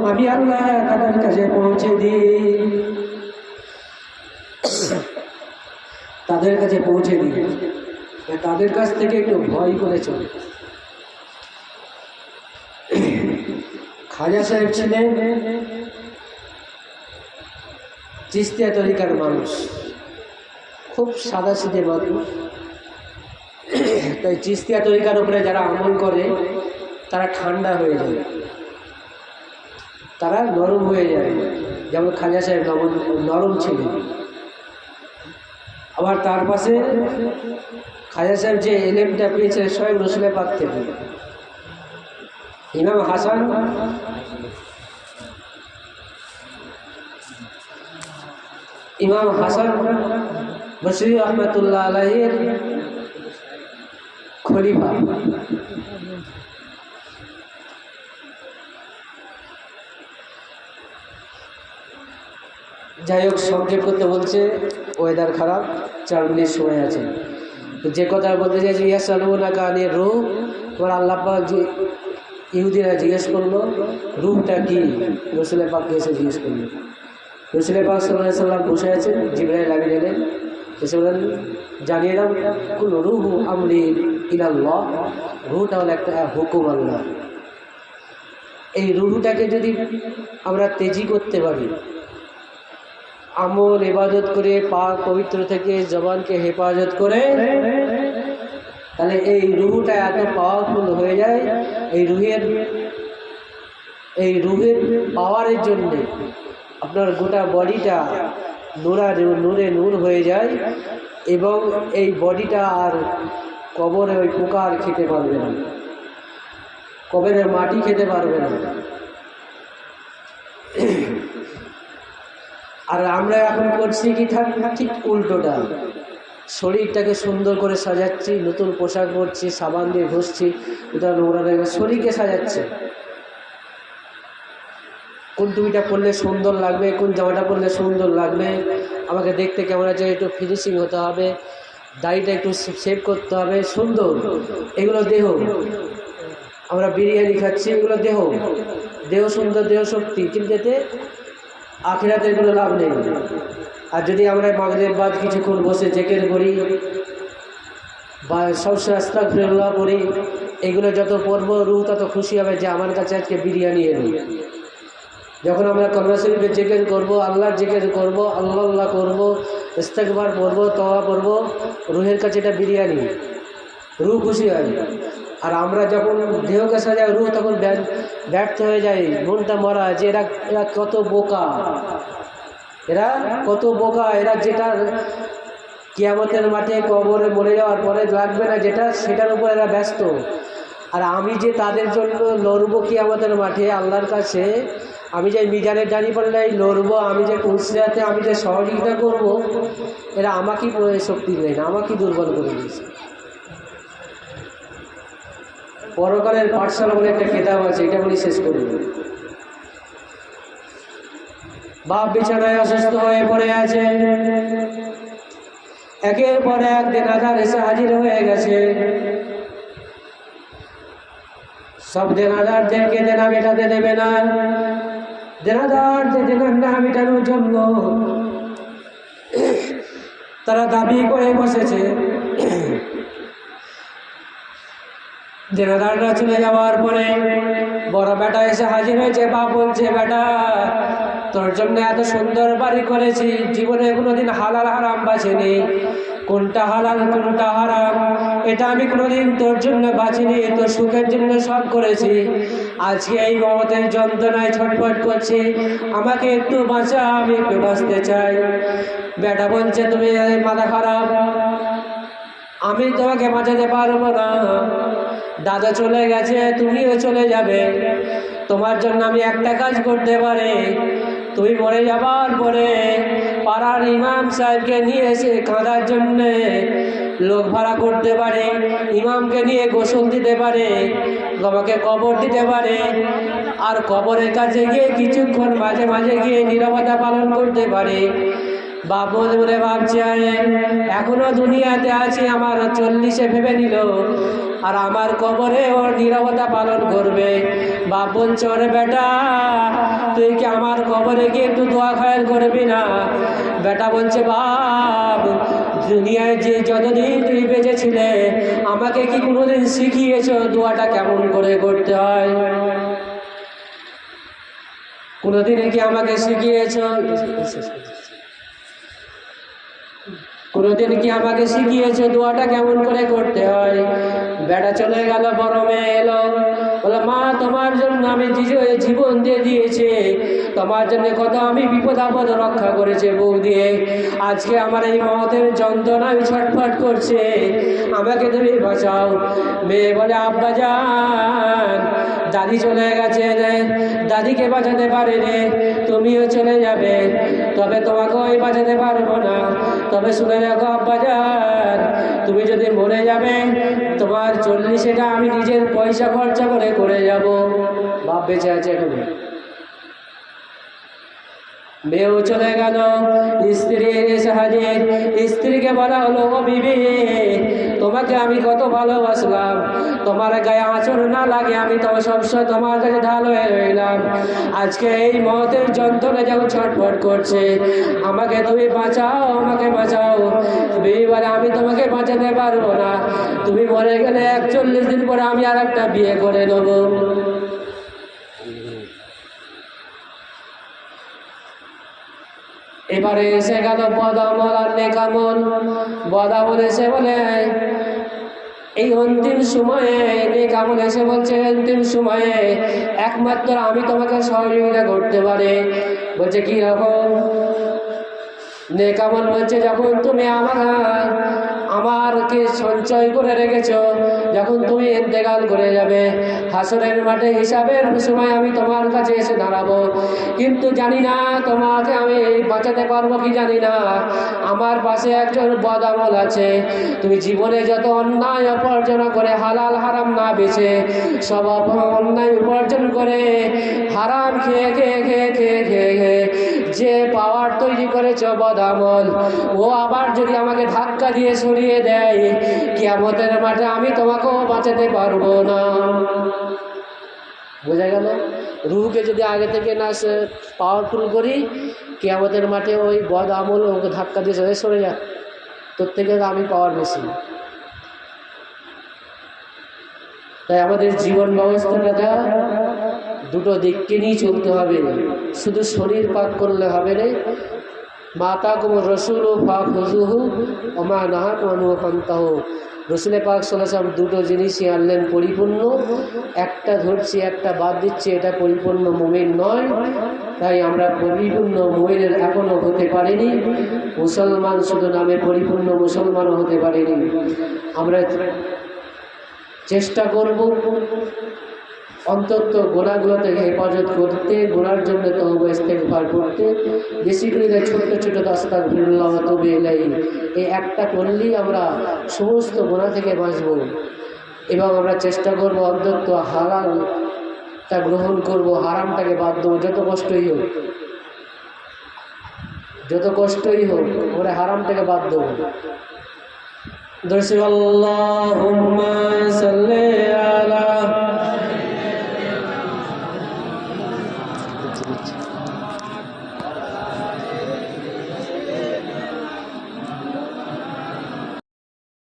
আমি আল্লাহ তাদের কাছে পৌঁছে দিই, তাদের কাছে পৌঁছে দিই, তাদের কাছ থেকে একটু ভয় করে চলে। খাজা সাহেব ছিলেন চিস্তিয়া তরিকার মানুষ, খুব সাদাসিধে মানুষ। তাই চিস্তিয়া তরিকার উপরে যারা আমল করে তারা ঠান্ডা হয়ে যায়, তারা নরম হয়ে যায়। যেমন খাজা সাহেব নরম ছিলেন। আবার তার পাশে খাজা সাহেব যে এলেমটা পেয়েছে স্বয়ং রসুলের পাক থেকে। ইমাম হাসান বসরি রহমতুল্লাহ আলাইহির খলিফা। যাই হোক, সংক্ষেপ করতে বলছে, ওয়েদার খারাপ, 4 মিনিট সময় আছে। তো যে কথা বলতে চাইছি, ইয়াসালুনাকা আনির রূহ, তোমার আল্লাহ পাক যে ইহুদিরা জিজ্ঞেস করলো রূহটা কি, রসুলের পাককে এসে জিজ্ঞেস করলো। রসুলের পাক সাল্লাল্লাহু আলাইহি সাল্লাম বসে আছেন, জিবরাইল আমিন এলেন, এসে বলেন জানিয়ে দাও কোন রূহু আমরি ইলাল্লাহ, রূহটা হলো একটা হুকুম আল্লাহ। এই রূহটাকে যদি আমরা তেজি করতে পারি, আমল ইবাদত করে, পাক পবিত্র থেকে জবানকে হেফাজত করে, তাহলে এই রুহটা এত পাওয়ারফুল হয়ে যায়। এই রুহের পাওয়ারের জন্য আপনার গোটা বডিটা নূরে নূর হয়ে যায়, এবং এই বডিটা আর কবরে ওই পোকা আর খেতে পারবে না, কবরের মাটি খেতে পারবে না। আর আমরা এখন করছি কি ঠিক উল্টোটা, শরীরটাকে সুন্দর করে সাজাচ্ছি, নতুন পোশাক পরছি, সাবান দিয়ে ঘষছি, ওটা নোংরা দেখবে, শরীরকে সাজাচ্ছে। কোন টুপিটা পরলে সুন্দর লাগবে, কোন জামাটা পরলে সুন্দর লাগবে, আমাকে দেখতে কেমন আছে, একটু ফিনিশিং হতে হবে, দাড়িটা একটু শেভ করতে হবে, সুন্দর। এগুলো দেহ। আমরা বিরিয়ানি খাচ্ছি, এগুলো দেহ সুন্দর, দেহ শক্তি, কিন্তু এতে আখিরাতের কোনো লাভ নেই। আর যদি আমরা মাগরিব বাদ কিছুক্ষণ বসে জিকির করি বা সবসময় আস্তাগফিরুল্লাহ পড়ি, এগুলো যত পড়ব রূহ তত খুশি হবে যে আমার কাছে আজকে বিরিয়ানি এলো। যখন আমরা কলমা শরীফে জিকির করব, আল্লাহর জিকির করব, আল্লাহ করব, ইস্তেগফার পড়ব, তওবা পড়ব, রুহের কাছে এটা বিরিয়ানি, রূহ খুশি হয়। আর আমরা যখন দেহকে সাজাই, রূহ তখন ব্যর্থ হয়ে যায়, মনটা মরা, যে এরা কত বোকা, এরা যেটা কিয়ামতের মাঠে কবরে মরে যাওয়ার পরে লাগবে না, যেটা সেটার উপর এরা ব্যস্ত। আর আমি যে তাদের জন্য লড়বো কিয়ামতের মাঠে আল্লাহর কাছে, আমি যে মিজানের ডানি পাল্লাই লড়বো, আমি যে কুলসিরাতে আমি যে সহযোগিতা করব, এরা আমাকেই শক্তি দেয় না, আমাকেই দুর্বল করে দিয়েছে। পরকালের পাঠশালা বলে একটা কিতাব আছে, এটা বলি শেষ করব। বাপ বিছানায় অসুস্থ হয়ে পড়ে আছে, একের পর এক দেনাদার এসে হাজির হয়ে গেছে। সব দেনাদারদেরকে দেনা মেটাতে দেবে না, দেনাদারদের দেনা না মেটানোর জন্য তারা দাবি করে বসেছে। জেনাদাররা চলে যাওয়ার পরে বড় বেটা এসে হাজির হয়েছে। বাপ বলছে, বেটা তোর জন্য এত সুন্দর বাড়ি করেছি, জীবনে কোনোদিন হালাল হারাম বাছিনি, কোনটা হালাল কোনটা হারাম এটা আমি কোনোদিন তোর জন্য বাছিনি, তোর সুখের জন্য সব করেছি। আজকে এই মমতের যন্ত্রণায় ছটফট করছি, আমাকে একটু বাঁচা, আমি একটু বাঁচতে চাই। বেটা বলছে, তুমি মাথা খারাপ, আমি তোমাকে বাঁচাতে পারবো না। দাদা চলে গেছে, তুমিও চলে যাবে, তোমার জন্য আমি একটা কাজ করতে পারি। তুমি মরে যাবার পরে পাড়ার ইমাম সাহেবকে নিয়ে এসে কাঁদার জন্যে লোক ভাড়া করতে পারে, ইমামকে নিয়ে গোসল দিতে পারে, তোমাকে কবর দিতে পারে, আর কবরের কাছে গিয়ে কিছুক্ষণ মাঝে মাঝে গিয়ে নীরবতা পালন করতে পারে। বাপ বলে ভাবছে, এখনো দুনিয়াতে আছি, আমার 40-এ ভেবে নিল, আর আমার কবরে ওর নীরবতা পালন করবে। বাপ বলছে, ওরে বেটা তুই কি আমার কবরে গিয়ে একটু দোয়া খায়ের করবি না? বেটা বলছে, বাপ দুনিয়ায় যে যতদিন তুই বেঁচেছিলে আমাকে কি কোনোদিন শিখিয়েছ দোয়াটা কেমন করে করতে হয়? কোনোদিনে কি আমাকে শিখিয়েছ? কোনোদিন কি আমাকে শিখিয়েছে দোয়াটা কেমন করে করতে হয়? বেটা চলে গেল, বড় মেয়ে এলো, বলে, মা তোমার জন্য আমি জীবন দিয়ে দিয়েছি, তোমার জন্য কত আমি বিপদ আপদ রক্ষা করেছে বউ দিয়ে, আজকে আমার এই মতের যন্ত্রণা আমি ছটফট করছে, আমাকে তুমি বাঁচাও। মেয়ে বলে, আব্বা যান দাদি চলে গেছে, দাদিকে বাঁচাতে পারেনি, তুমিও চলে যাবে, তবে তোমাকেও আমি বাঁচাতে পারবো না। তবে শুনে রাখো আব্বাজান, তুমি যদি মরে যাবে তোমার 40-এটা আমি নিজের পয়সা খরচা করে যাব। বাপ বেঁচে আছে এখানে। মেয়েও চলে গেল, স্ত্রী এসে হাজির। স্ত্রীকে বলা হলো, ও বিবি তোমাকে আমি কত ভালোবাসলাম, তোমার গায়ে আঁচড় না লাগে আমি তো সবসময় তোমার কাছে ঢাল হয়ে রইলাম, আজকে এই মতের যন্ত্রণা যখন ছটফট করছে, আমাকে তুমি বাঁচাও, আমাকে বাঁচাও। বিবি বলে, আমি তোমাকে বাঁচাতে পারবো না, তুমি মরে গেলে 41 দিন পরে আমি আর একটা বিয়ে করে নেবো। এবারে এসে গেল বদামল আর নেকামল। বদামল এসে বলে, এই অন্তিম সময়ে, নেকামল এসে বলছে, অন্তিম সময়ে একমাত্র আমি তোমাকে সহযোগিতা করতে পারি। বলছে, কি রকম? নেকামল বলছে, যখন তুমি আমারকে সঞ্চয় করে রেখেছ, যখন তুমি ইন্তেকাল করে যাবে, হাসরের মাঠে হিসাবের সময় আমি তোমার কাছে এসে দাঁড়াবো, কিন্তু জানি না তোমাকে আমি বাঁচাতে পারবো কি জানি না। আমার পাশে একজন বদামল আছে, তুমি জীবনে যত অন্যায় উপার্জন করে হালাল হারাম না বেছে, সব অন্যায় উপার্জন করে হারাম খেয়ে খেয়ে খেয়ে খেয়ে খেয়ে খেয়ে যে পাওয়ার তৈরি করেছ বদামল, ও আবার যদি আমাকে ধাক্কা দিয়ে সরিয়ে দেয়, কিয়ামতের মাঠে আমি তোমাকেও বাঁচাতে পারবো না। বোঝা গেল? রুহকে যদি আগে থেকে না পাওয়ারফুল করি, কিয়ামতের মাঠে ওই বদামল ওকে ধাক্কা দিয়ে সরে যা, তোর থেকে আমি পাওয়ার বেশি। তাই আমাদের জীবন ব্যবস্থাটা দুটো দিককে নিয়ে চলতে হবে, শুধু শরীর পাক করলে হবে না। মাতা কুম রসুল ও পাক হুজুহু ওমা নাহা মানু ফান্তাহ। রসুলের পাক সাল্লাল্লাহু দুটো জিনিসই আনলেন পরিপূর্ণ, একটা ধরছি একটা বাদ দিচ্ছি, এটা পরিপূর্ণ মুমিন নয়। তাই আমরা পরিপূর্ণ মুমিনের এখনো হতে পারিনি, মুসলমান শুধু নামে পরিপূর্ণ মুসলমানও হতে পারিনি। আমরা চেষ্টা করব অন্তত গোনাগুলো থেকে হেফাজত করতে, গোনার জন্য তওবা ইস্তেগফার করতে, বেশি করে ছোট্ট ছোট আস্তাগফিরুল্লাহ ওয়া তুবু ইলাইহি, এই একটা করলেই আমরা সমস্ত গোনা থেকে বাঁচব। এবং আমরা চেষ্টা করব অন্তত হালালটা গ্রহণ করব, হারামটাকে বাদ দেবো, যত কষ্টই হোক, যত কষ্টই হোক আমরা হারামটাকে বাদ দেবো। দর্শক, আল্লাহুম্মা সাল্লি আলা